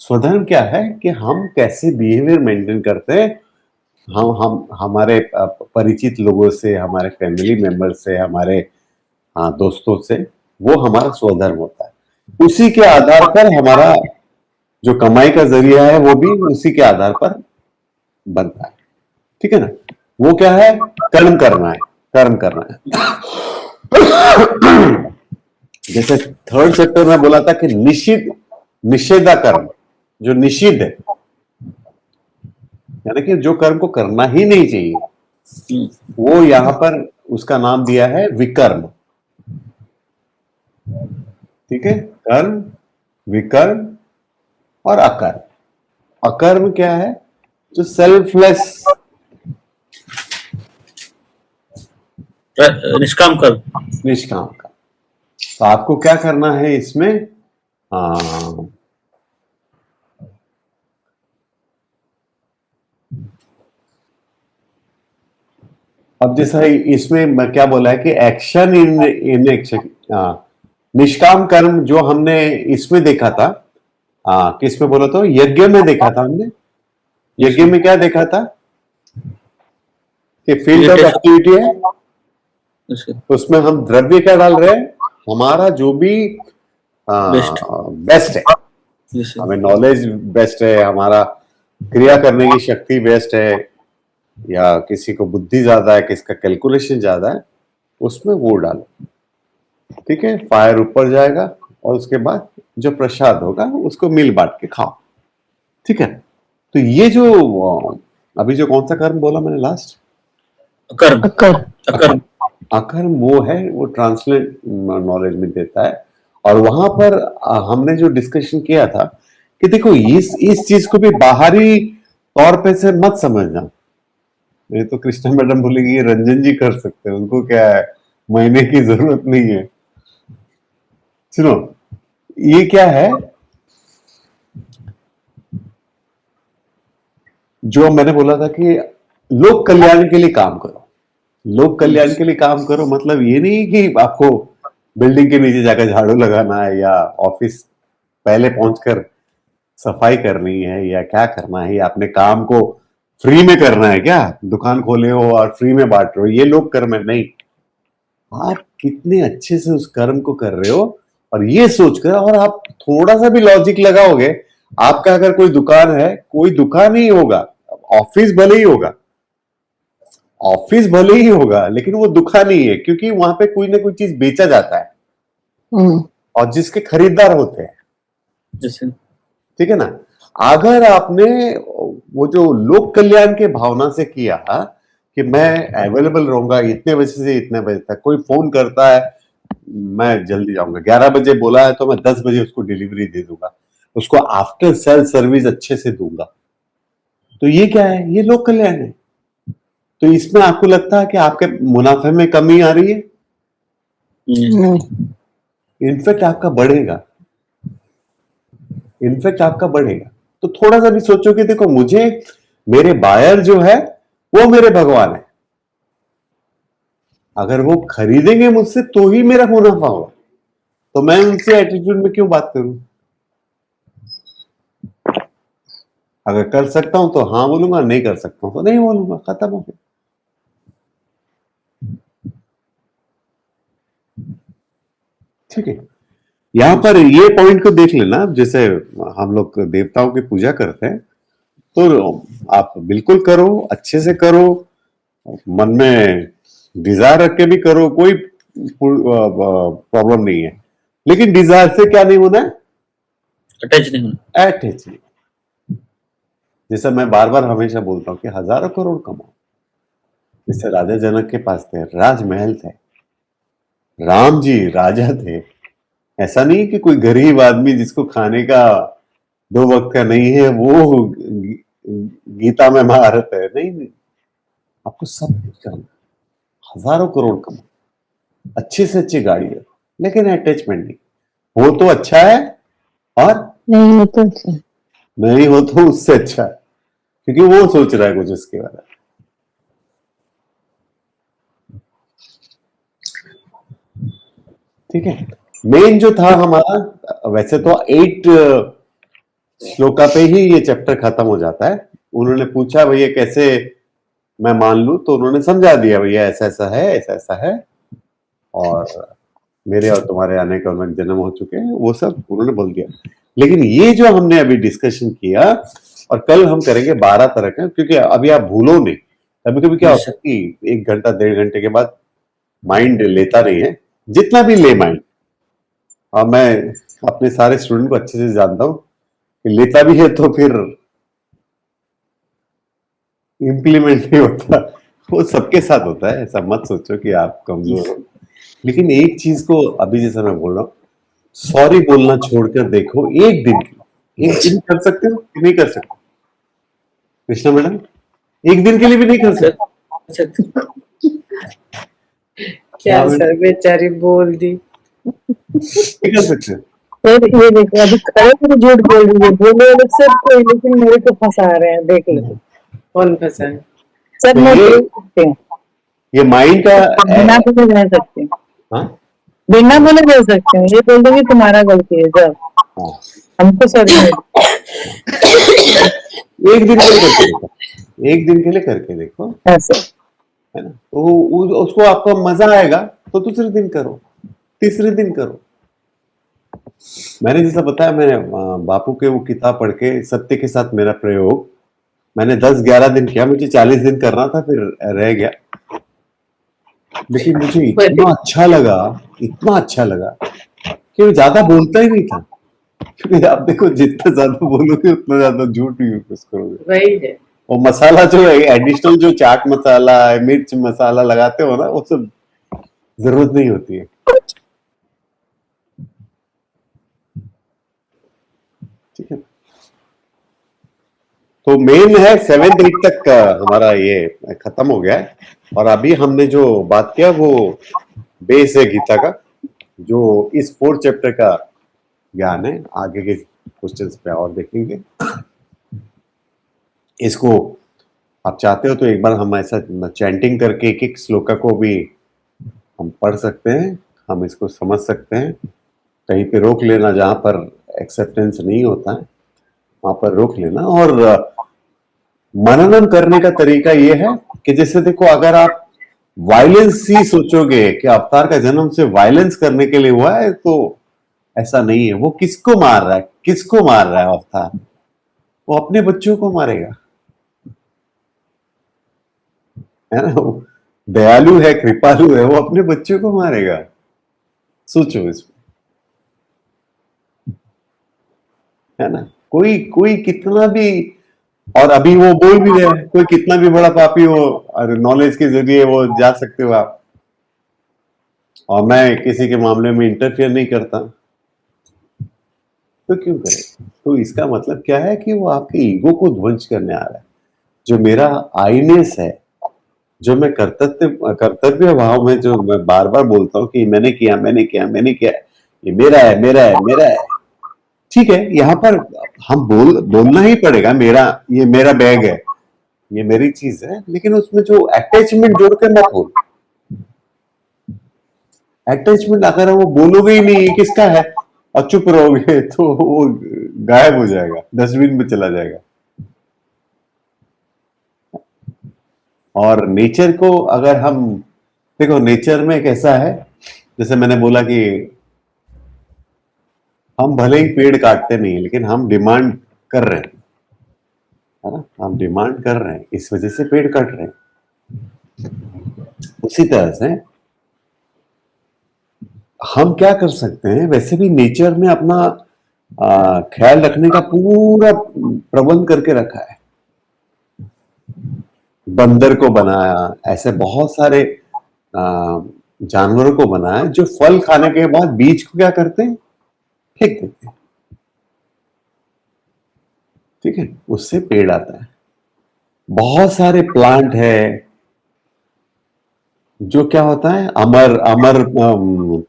स्वधर्म क्या है कि हम कैसे बिहेवियर मेंटेन करते हैं, हम हमारे परिचित लोगों से, हमारे फैमिली मेंबर से, हमारे दोस्तों से, वो हमारा स्वधर्म होता है। उसी के आधार पर हमारा जो कमाई का जरिया है वो भी उसी के आधार पर बनता है, ठीक है ना। वो क्या है, कर्म करना है, कर्म करना है। जैसे थर्ड चैप्टर में बोला था कि निषेधा कर्म, जो निषिद्ध है यानी कि जो कर्म को करना ही नहीं चाहिए, वो यहां पर उसका नाम दिया है विकर्म, ठीक है। कर्म, विकर्म और अकर्म। अकर्म क्या है, जो सेल्फलेस, निष्काम कर्म। निष्काम कर्म। तो आपको क्या करना है इसमें, अब जैसा इसमें क्या बोला है कि एक्शन इन एक्शन, निष्काम कर्म जो हमने इसमें देखा था, हाँ, किस में बोला था? यज्ञ में देखा था हमने। यज्ञ में क्या देखा था कि फील्ड ऑफ Meditation. एक्टिविटी है, Yes, sir. उसमें हम द्रव्य क्या डाल रहे हैं, हमारा जो भी Best. बेस्ट है, Yes, sir. हमें नॉलेज बेस्ट है, हमारा क्रिया करने की शक्ति बेस्ट है, या किसी को बुद्धि ज्यादा है, किसका कैलकुलेशन ज्यादा है, उसमें वो डालो। ठीक है, फायर ऊपर जाएगा और उसके बाद जो प्रसाद होगा उसको मिल बांट के खाओ। ठीक है, तो ये जो अभी जो कौन सा कर्म बोला मैंने लास्ट, कर्म. अकर कर्म. अकर्म, वो है, वो ट्रांसलेट नॉलेज में देता है। और वहां पर हमने जो डिस्कशन किया था कि देखो इस चीज को भी बाहरी तौर पे से मत समझना। ये तो कृष्णा मैडम बोलेगी ये रंजन जी कर सकते हैं, उनको क्या है, महीने की जरूरत नहीं है। सुनो, ये क्या है, जो मैंने बोला था कि लोक कल्याण के लिए काम करो। लोक कल्याण के लिए काम करो मतलब ये नहीं कि आपको बिल्डिंग के नीचे जाकर झाड़ू लगाना है, या ऑफिस पहले पहुंचकर सफाई करनी है, या क्या करना है, या अपने काम को फ्री में करना है, क्या दुकान खोले हो और फ्री में बांट रहे हो, ये लोग कर्म है नहीं। आप कितने अच्छे से उस कर्म को कर रहे हो, और ये सोचकर, और आप थोड़ा सा भी लॉजिक लगाओगे, आपका अगर कोई दुकान है, कोई दुकान ही होगा, ऑफिस भले ही होगा, ऑफिस भले ही होगा, लेकिन वो दुकान ही है, क्योंकि वहां पे कोई ना कोई चीज बेचा जाता है और जिसके खरीदार होते हैं। Yes, sir. ठीक है ना। अगर आपने वो जो लोक कल्याण के भावना से किया कि मैं अवेलेबल रहूंगा इतने बजे से इतने बजे तक, कोई फोन करता है मैं जल्दी जाऊंगा, 11 बजे बोला है तो मैं 10 बजे उसको डिलीवरी दे दूंगा, उसको आफ्टर सेल सर्विस अच्छे से दूंगा, तो ये क्या है, ये लोक कल्याण है। तो इसमें आपको लगता है कि आपके मुनाफे में कमी आ रही है? इनफैक्ट आपका बढ़ेगा, इनफैक्ट आपका बढ़ेगा। तो थोड़ा सा भी सोचो कि देखो, मुझे मेरे बायर जो है वो मेरे भगवान है, अगर वो खरीदेंगे मुझसे तो ही मेरा मुनाफा होगा, तो मैं उनसे एटीट्यूड में क्यों बात करूं? अगर कर सकता हूं तो हाँ बोलूंगा, नहीं कर सकता हूं तो नहीं बोलूंगा, खत्म हो गया। ठीक है, यहां पर ये पॉइंट को देख लेना, जैसे हम लोग देवताओं की पूजा करते हैं तो आप बिल्कुल करो, अच्छे से करो, मन में डिजायर रख के भी करो, कोई प्रॉब्लम नहीं है, लेकिन डिजायर से क्या नहीं होना है, अटैच नहीं होना। अटैच नहीं। जैसे मैं बार बार हमेशा बोलता हूँ कि हजारों करोड़ कमाओ, जैसे राजा जनक के पास थे, राजमहल थे, राम जी राजा थे, ऐसा नहीं कि कोई गरीब आदमी जिसको खाने का 2 वक्त का नहीं है वो गीता में महारत है, नहीं नहीं, आपको सब कुछ करना, हजारों करोड़ कमाओ, अच्छी से अच्छी गाड़ी है, लेकिन अटैचमेंट नहीं हो तो अच्छा है, और नहीं हो तो अच्छा। नहीं हो तो उससे अच्छा है, क्योंकि वो सोच रहा है कुछ उसके बारे में। ठीक है, मेन जो था हमारा, वैसे तो 8 श्लोका पे ही ये चैप्टर खत्म हो जाता है। उन्होंने पूछा भैया कैसे मैं मान लूं, तो उन्होंने समझा दिया भैया ऐसा ऐसा है, ऐसा ऐसा है, और मेरे और तुम्हारे आने का उनमें जन्म हो चुके हैं, वो सब उन्होंने बोल दिया। लेकिन ये जो हमने अभी डिस्कशन किया, और कल हम करेंगे 12 तरह का, क्योंकि अभी आप भूलो नहीं, कभी कभी क्या होता है कि 1 घंटा 1.5 घंटे के बाद माइंड लेता नहीं है, जितना भी ले माइंड, और मैं अपने सारे स्टूडेंट को अच्छे से जानता हूं कि लेता भी है तो फिर इम्प्लीमेंट नहीं होता, वो सबके साथ होता है, ऐसा मत सोचो कि आप कमजोर हो। लेकिन एक चीज को अभी जैसा मैं बोल रहा हूँ, सॉरी बोलना छोड़कर देखो, एक दिन कर सकते हो कि नहीं कर सकते? कृष्णा मैडम, एक दिन के लिए भी नहीं कर सकते? क्या सर, बेचारी बोल दी। नहीं कर सकते? सर ये देखो, अभी खड़े तो झूठ बोल रही है, बोले वाले सब कोई, लेकिन मेरे को फंसा रहे हैं, देख लो कौन फंसा है? सर। मैं बोल सकती हूँ, ये माइंड का बिना तो रह सकती हूँ, हाँ? बिना बोले बोल सकते हैं, ये बोल दो कि तुम्हारा गलती है जब हाँ, हमको सॉरी नहीं। एक दिन के लिए करके देखो, एक दिन के लिए करके देखो, ऐसे है ना? तो उसको आपको मजा आएगा तो दूसरे दिन करो, तीसरे दिन करो। मैंने जैसा बताया, मैंने बापू के वो किताब पढ़ के सत्य के साथ मेरा प्रयोग मैंने 10-11 दिन किया, मुझे 40 दिन करना था, फिर रह गया। लेकिन मुझे इतना अच्छा लगा कि मैं ज्यादा बोलता ही नहीं था, क्योंकि आप देखो जितना ज्यादा बोलोगे उतना ज्यादा झूठ भी यूज करोगे। वही है। और मसाला जो है एडिशनल, जो चाट मसाला मिर्च मसाला लगाते हो ना, वो सब जरूरत नहीं होती है। ठीक है, तो मेन है 7th वीक तक हमारा ये खत्म हो गया है। और अभी हमने जो बात किया वो बेस है गीता का, जो इस 4th चैप्टर का ज्ञान है। आगे के क्वेश्चंस पे और देखेंगे। इसको आप चाहते हो तो एक बार हम ऐसा चैंटिंग करके एक एक श्लोका को भी हम पढ़ सकते हैं, हम इसको समझ सकते हैं। कहीं पे रोक लेना, जहां पर एक्सेप्टेंस नहीं होता है वहां पर रोक लेना। और मननन करने का तरीका ये है कि जैसे देखो, अगर आप वायलेंस ही सोचोगे कि अवतार का जन्म से वायलेंस करने के लिए हुआ है, तो ऐसा नहीं है। वो किसको मार रहा है, किसको मार रहा है अवतार? वो अपने बच्चों को मारेगा, है ना? वो दयालु है, कृपालु है, वो अपने बच्चों को मारेगा। सोचो इसमें, है ना? कोई कोई कितना भी, और अभी वो बोल भी रहे हैं, कोई कितना भी बड़ा पापी हो, नॉलेज के जरिए वो जा सकते हो आप। और मैं किसी के मामले में इंटरफियर नहीं करता, तो क्यों करे? तो इसका मतलब क्या है कि वो आपके ईगो को ध्वंस करने आ रहा है। जो मेरा आईनेस है, जो मैं कर्तव्य भाव में जो मैं बार बार बोलता हूँ कि मैंने किया, ये मेरा है, मेरा है, मेरा है। ठीक है, यहाँ पर हम बोलना ही पड़ेगा, ये मेरा बैग है, ये मेरी चीज है। लेकिन उसमें जो अटैचमेंट जोड़ के मत बोल। अटैचमेंट अगर वो बोलोगे ही नहीं किसका है और चुप रहोगे, तो वो गायब हो जाएगा, डस्टबिन में चला जाएगा। और नेचर को अगर हम देखो, नेचर में कैसा है, जैसे मैंने बोला कि हम भले ही पेड़ काटते नहीं, लेकिन हम डिमांड कर रहे हैं, है ना? हम डिमांड कर रहे हैं, इस वजह से पेड़ काट रहे हैं। उसी तरह से हम क्या कर सकते हैं, वैसे भी नेचर ने अपना ख्याल रखने का पूरा प्रबंध करके रखा है। बंदर को बनाया, ऐसे बहुत सारे जानवरों को बनाया जो फल खाने के बाद बीज को क्या करते हैं, फेंक देते हैं। ठीक है, उससे पेड़ आता है। बहुत सारे प्लांट है जो क्या होता है, अमर अमर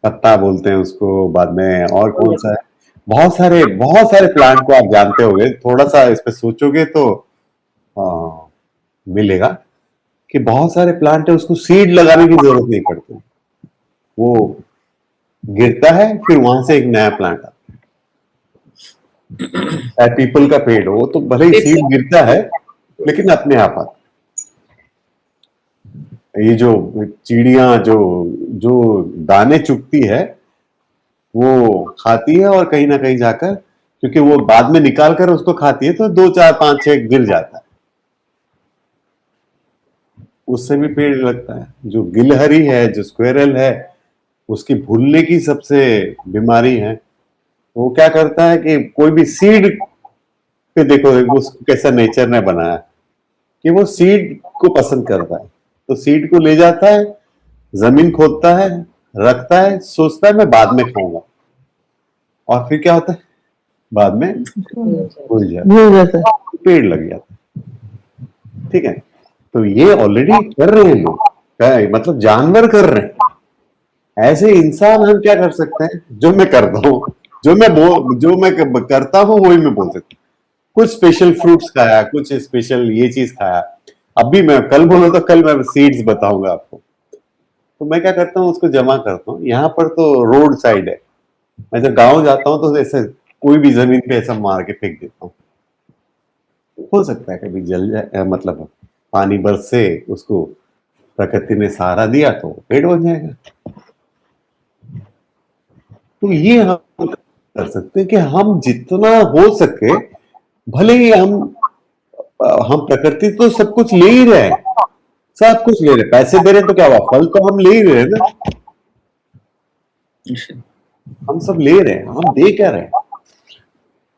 पत्ता बोलते हैं उसको बाद में, और कौन सा है, बहुत सारे प्लांट को आप जानते होंगे। थोड़ा सा इस पे सोचोगे तो मिलेगा कि बहुत सारे प्लांट है, उसको सीड लगाने की जरूरत नहीं पड़ती, वो गिरता है, फिर वहां से एक नया प्लांट आता है। पीपल का पेड़ हो तो भले ही सीड गिरता है, लेकिन अपने आप आता है। ये जो चिड़िया जो दाने चुगती है, वो खाती है, और कहीं ना कहीं जाकर, क्योंकि वो बाद में निकाल कर उसको खाती है, तो 2, 4, 5, 6 गिर जाता है, उससे भी पेड़ लगता है। जो गिलहरी है, जो स्क्वेरल है, उसकी भूलने की सबसे बीमारी है। वो क्या करता है कि कोई भी सीड पे देखो उसको कैसा नेचर ने बनाया कि वो सीड को पसंद करता है, तो सीड को ले जाता है, जमीन खोदता है, रखता है, सोचता है मैं बाद में खाऊंगा, और फिर क्या होता है, बाद में भूल जाता है, पेड़ लग जाता है। ठीक है, तो ये ऑलरेडी कर रहे हैं लोग, मतलब जानवर कर रहे हैं। ऐसे इंसान हम क्या कर सकते हैं, जो मैं करता हूँ, जो मैं करता हूँ वही मैं बोल सकता हूँ। कुछ स्पेशल फ्रूट्स खाया, कुछ स्पेशल ये चीज खाया। अब भी मैं कल बोलो तो कल मैं सीड्स बताऊंगा आपको, तो मैं क्या करता हूँ उसको जमा करता हूँ। यहाँ पर तो रोड साइड है, मैं जब गाँव जाता हूँ तो ऐसे कोई भी जमीन पे ऐसा मार के फेंक देता हूँ। हो सकता है कभी जल जाए, मतलब पानी बरसे, उसको प्रकृति ने सहारा दिया तो पेड़ बन जाएगा। तो ये हम कर सकते हैं कि हम जितना हो सके, भले ही हम प्रकृति तो सब कुछ ले ही रहे हैं, सब कुछ ले रहे हैं, पैसे दे रहे हैं तो क्या हुआ, फल तो हम ले ही रहे हैं ना, हम सब ले रहे हैं, हम दे क्या रहे हैं।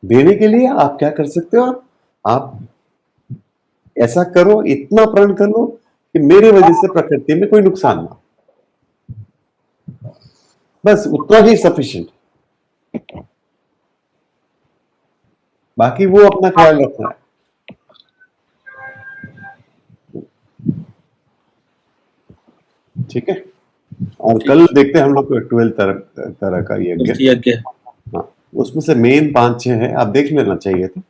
देने के लिए आप क्या कर सकते हो, आप ऐसा करो, इतना प्रण कर लो कि मेरे वजह से प्रकृति में कोई नुकसान ना हो, बस उतना ही सफिशिएंट। बाकी वो अपना ख्याल रखना है। ठीक है, और कल देखते हैं हम लोग 12 तरह का यज्ञ। यज्ञ हाँ, उसमें से मेन 5-6 है, आप देख लेना चाहिए तो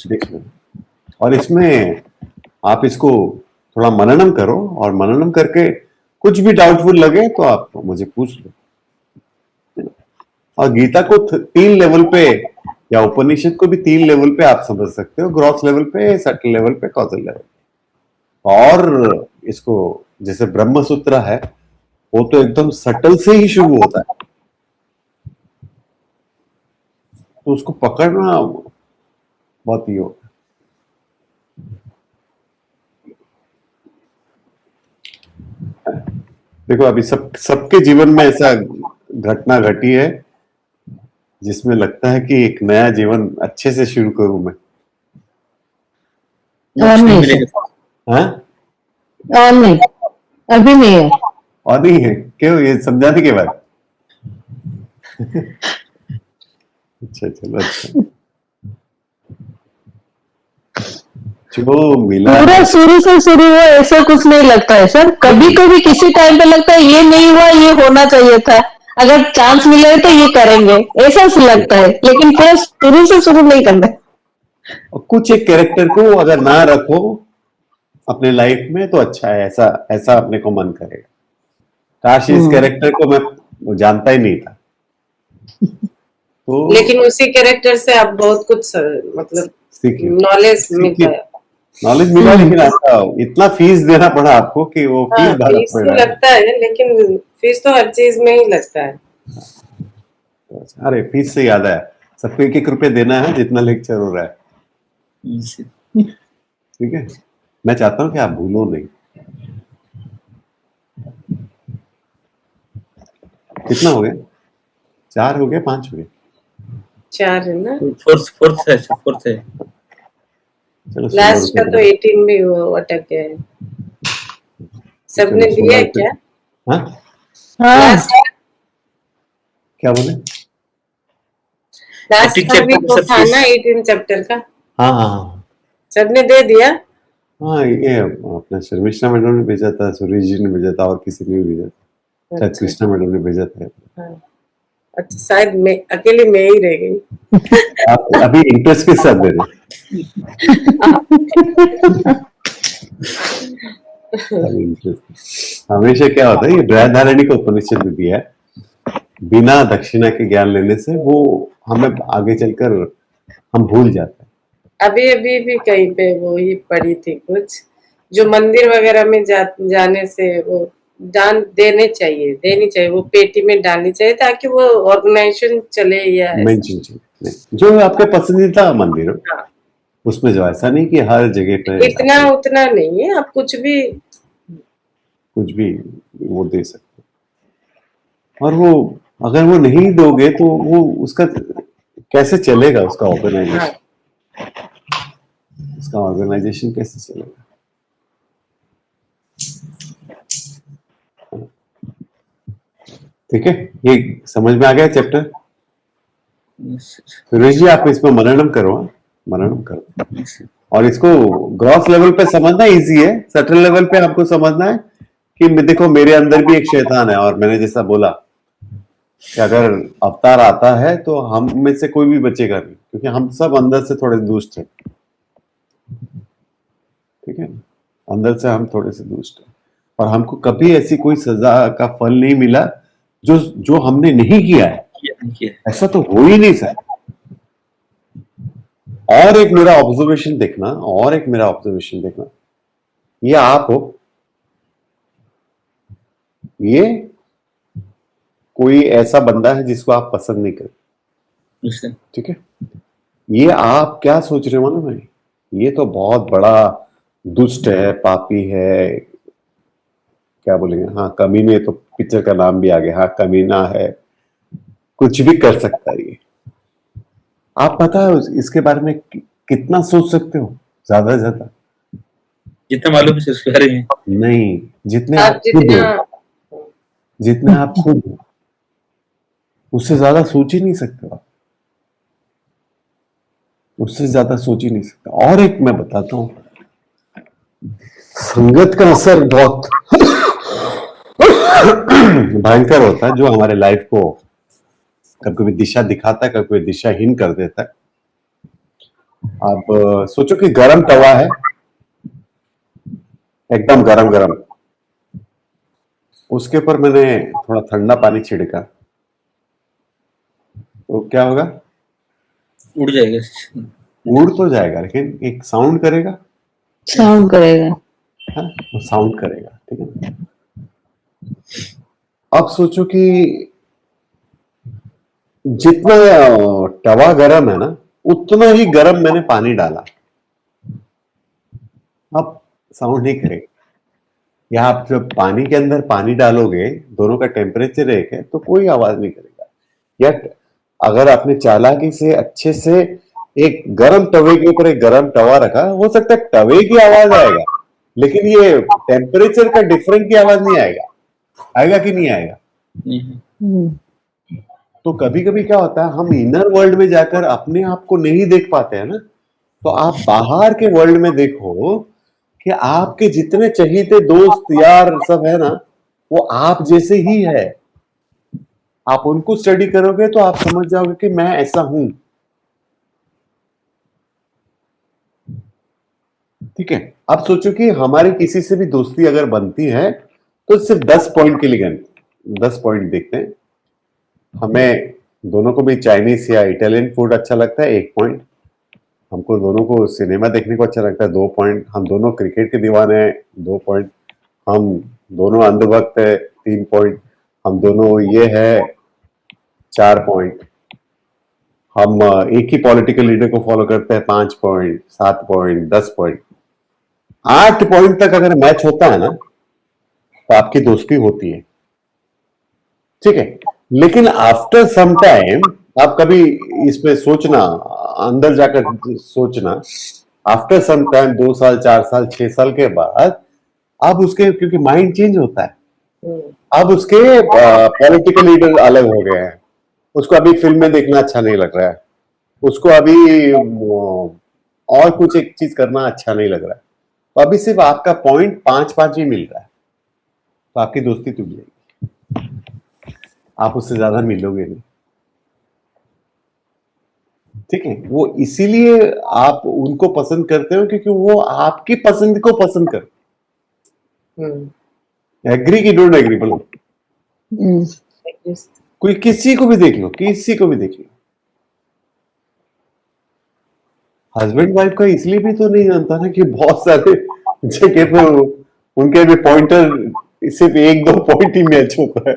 देख लेना। और इसमें आप इसको थोड़ा मननम करो, और मननम करके कुछ भी डाउटफुल लगे तो आप मुझे पूछ लो। और गीता को 3 लेवल पे, या उपनिषद को भी 3 लेवल पे आप समझ सकते हो, ग्रॉस लेवल पे, सटल लेवल पे, कॉजल लेवल। और इसको जैसे ब्रह्म सूत्र है, वो तो एकदम सटल से ही शुरू होता है, तो उसको पकड़ना बहुत ही होगा। देखो अभी सबके जीवन में ऐसा घटना घटी है जिसमें लगता है कि एक नया जीवन अच्छे से शुरू करूं मैं। और नहीं सर, हाँ, और नहीं, अभी नहीं है। और नहीं है क्यों, ये समझाने के बाद? अच्छा चलो, अच्छा जो मिला पूरा है, शुरू से शुरू हुआ ऐसा कुछ नहीं लगता है सर। कभी कभी किसी टाइम पे लगता है ये नहीं हुआ, ये होना चाहिए था, अगर चांस मिले तो ये करेंगे, ऐसा लगता है, लेकिन पूरा शुरू से शुरू नहीं करना है। और कुछ एक कैरेक्टर को अगर ना रखो अपने लाइफ में तो अच्छा है, ऐसा ऐसा अपने को मन करेगा। काश इस कैरेक्टर को मैं जानता ही नहीं था। तो लेकिन उसी कैरेक्टर से आप बहुत कुछ मतलब सीखिए, नॉलेज मिलता है। नॉलेज मिला, लेकिन आपका इतना फीस देना पड़ा आपको कि वो फीस हाँ, भरना फीस पड़ तो रहा है। लगता है, लेकिन फीस तो हर चीज में ही लगता है। अरे फीस से याद आया, सबको 1-1 रुपए देना है जितना लेक्चर हो रहा है। ठीक है, मैं चाहता हूं कि आप भूलो नहीं। कितना हो गया? 4 हो गया, 5 हो गया? 4 है ना, फोर्थ है। चलो लास्ट का तो 18 भी वो अटक गया है। सबने दिया है क्या? हाँ, हाँ, लास्ट क्या बोले? लास्ट का भी तो था ना 18 18 चैप्टर का, हाँ हाँ हाँ सबने दे दिया। हाँ, ये अपना शर्मिष्ठा मैडम ने भेजा था, सुरेश जी ने भेजा था, और किसी ने भी भेजा था, शायद अच्छा, कृष्णा मैडम ने भेजा था। हाँ। अच्छा, शायद मैं अकेले मैं ही रह गई। आप अभी इंटरेस्ट के साथ दे रहे हमेशा क्या होता है, ये बृहदारण्यक को उपनिषद में दिया है, बिना दक्षिणा के ज्ञान लेने से वो हमें आगे चलकर हम भूल जाते हैं। अभी अभी भी कहीं पे वो ही पढ़ी थी कुछ, जो मंदिर वगैरह में जाने से वो दान देनी चाहिए, वो पेटी में डालनी चाहिए ताकि वो ऑर्गेनाइजेशन चले, या नहीं, जो आपके पसंदीदा मंदिर हो हाँ, उसमें जाओ। ऐसा नहीं कि हर जगह पे इतना उतना नहीं है, आप कुछ भी वो दे सकते हो। और वो अगर वो नहीं दोगे तो वो उसका कैसे चलेगा, उसका ऑर्गेनाइजेशन, कैसे चलेगा? ठीक है, ये समझ में आ गया चैप्टर? सुरेश जी आप इसमें मननम करो, मननम करो, और इसको ग्रॉस लेवल पे समझना इजी है, सटल लेवल पे आपको समझना है कि देखो मेरे अंदर भी एक शैतान है, और मैंने जैसा बोला कि अगर अवतार आता है तो हम में से कोई भी बचेगा नहीं, क्योंकि हम सब अंदर से थोड़े दुष्ट हैं। ठीक है, अंदर से हम थोड़े से दुष्ट हैं, और हमको कभी ऐसी कोई सजा का फल नहीं मिला जो जो हमने नहीं किया है। देखिए ऐसा तो हो ही नहीं सकता। और एक मेरा ऑब्जर्वेशन देखना, ये आप हो, ये कोई ऐसा बंदा है जिसको आप पसंद नहीं करते, उससे ठीक है। ये आप क्या सोच रहे हो ना भाई, ये तो बहुत बड़ा दुष्ट है, पापी है, क्या बोलेंगे, हाँ कमीने, तो पिक्चर का नाम भी आ गया, हाँ कमीना है, कुछ भी कर सकता है ये। आप पता है इसके बारे में कितना सोच सकते हो? ज्यादा से ज्यादा जितना मालूम है उसके बारे में। नहीं, जितने आप आप खुद जितना हो, जितने आप खुद हो, उससे ज्यादा सोच ही नहीं सकते आप, उससे ज्यादा सोच ही नहीं सकते। और एक मैं बताता हूं, संगत का असर बहुत भयंकर होता है, जो हमारे लाइफ को कभी कभी दिशा दिखाता है, कभी कभी दिशाहीन कर देता है। आप सोचो कि गरम तवा है, एकदम गरम गरम, उसके ऊपर मैंने थोड़ा ठंडा पानी छिड़का, तो क्या होगा? उड़ जाएगा। उड़ तो जाएगा, लेकिन एक साउंड करेगा, साउंड करेगा। हाँ, वो साउंड करेगा, ठीक है। अब सोचो कि जितना तवा गरम है ना, उतना ही गरम मैंने पानी डाला, अब साउंड नहीं करेगा। या आप जब पानी के अंदर पानी डालोगे, दोनों का टेम्परेचर एक है, तो कोई आवाज नहीं करेगा। या अगर आपने चालाकी से अच्छे से एक गरम तवे के ऊपर एक गरम तवा रखा, हो सकता है तवे की आवाज आएगा, लेकिन ये टेम्परेचर का डिफरेंस की आवाज नहीं आएगा। आएगा कि नहीं आएगा? तो कभी कभी क्या होता है, हम इनर वर्ल्ड में जाकर अपने आप को नहीं देख पाते हैं ना, तो आप बाहर के वर्ल्ड में देखो कि आपके जितने चहीते दोस्त यार सब है ना, वो आप जैसे ही है। आप उनको स्टडी करोगे तो आप समझ जाओगे कि मैं ऐसा हूं, ठीक है। अब सोचो कि हमारी किसी से भी दोस्ती अगर बनती है, तो सिर्फ 10 पॉइंट के लिए 10 पॉइंट देखते हैं। हमें दोनों को भी चाइनीज या इटालियन फूड अच्छा लगता है, 1 पॉइंट। हमको दोनों को सिनेमा देखने को अच्छा लगता है, 2 पॉइंट। हम दोनों क्रिकेट के दीवाने हैं, 2 पॉइंट। हम दोनों अंधभक्त है, 3 पॉइंट। हम दोनों ये है, 4 पॉइंट। हम एक ही पॉलिटिकल लीडर को फॉलो करते हैं, 5 पॉइंट, 7 पॉइंट, 10 पॉइंट। 8 पॉइंट तक अगर मैच होता है ना, तो आपकी दोस्ती होती है, ठीक है। लेकिन आफ्टर सम टाइम, आप कभी इस पे सोचना, अंदर जाकर सोचना, आफ्टर सम टाइम, 2 साल, 4 साल, 6 साल के बाद, अब उसके, क्योंकि माइंड चेंज होता है, अब उसके पॉलिटिकल लीडर अलग हो गए हैं, उसको अभी फिल्में देखना अच्छा नहीं लग रहा है, उसको अभी और कुछ एक चीज करना अच्छा नहीं लग रहा है, तो अभी सिर्फ आपका पॉइंट 5-5 ही मिल रहा है, तो आपकी दोस्ती टूट जाएगी, आप उससे ज्यादा मिलोगे नहीं, ठीक है। वो इसीलिए आप उनको पसंद करते हो क्योंकि वो आपकी पसंद को पसंद करते। एग्री की डोंट एग्री बोलो, कोई किसी को भी देख लो, किसी को भी देख लो, हस्बैंड वाइफ का इसलिए भी तो नहीं जानता ना कि बहुत सारे जगह पे उनके भी पॉइंटर सिर्फ 1-2 पॉइंट ही मैच होता है,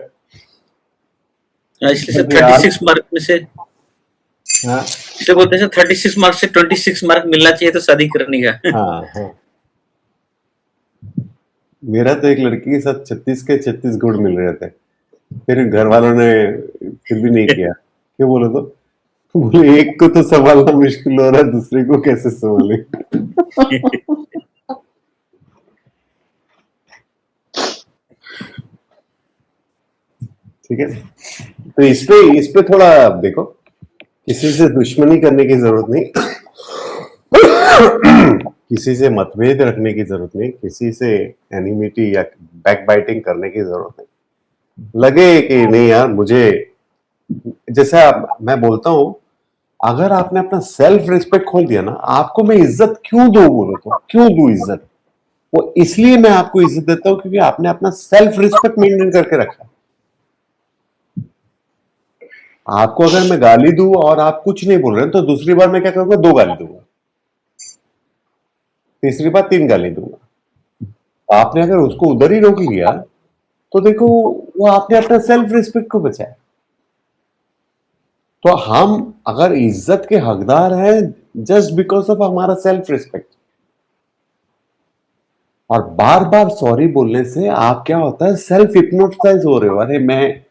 इसलिए 36 मार्क में से, हाँ इसे बोलते हैं 36 मार्क से 26 मार्क मिलना चाहिए तो शादी करने का। हाँ हाँ। मेरा तो एक लड़की के साथ 36 के 36 गुण मिल रहे थे, फिर घर वालों ने फिर भी नहीं किया। क्यों बोलो तो? बोले एक को तो संभालना मुश्किल हो रहा है, दूसरे को कैसे संभाले? ठीक है, तो इस पे थोड़ा देखो, किसी से दुश्मनी करने की जरूरत नहीं, किसी से मतभेद रखने की जरूरत नहीं, किसी से एनिमिटी या बैक बाइटिंग करने की जरूरत नहीं। लगे कि नहीं यार, मुझे जैसा मैं बोलता हूं, अगर आपने अपना सेल्फ रिस्पेक्ट खोल दिया ना, आपको मैं इज्जत क्यों दूं? बोलो तो क्यों दूं इज्जत? वो इसलिए मैं आपको इज्जत देता हूं क्योंकि आपने अपना सेल्फ रिस्पेक्ट मेंटेन करके रखा। आपको अगर मैं गाली दूं और आप कुछ नहीं बोल रहे हैं तो दूसरी बार मैं क्या करूंगा, 2 गाली दूंगा, तीसरी बार 3 गाली दूंगा। आपने अगर उसको उधर ही रोक लिया तो देखो वो आपने अपना सेल्फ रिस्पेक्ट को बचाया। तो हम अगर इज्जत के हकदार हैं जस्ट बिकॉज ऑफ हमारा सेल्फ रिस्पेक्ट, और बार बार सॉरी बोलने से आप क्या होता है, सेल्फ हिप्नोटाइज हो रहे हो। अरे मैं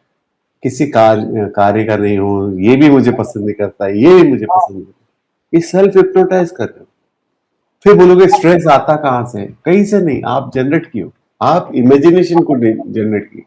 किसी कार्य का नहीं हूं, ये भी मुझे पसंद नहीं करता, ये भी मुझे पसंद नहीं करता, ये सेल्फ हिप्नोटाइज कर रहे हो। फिर बोलोगे स्ट्रेस आता कहां से? कहीं से नहीं, आप जनरेट किए, आप इमेजिनेशन को जनरेट किए।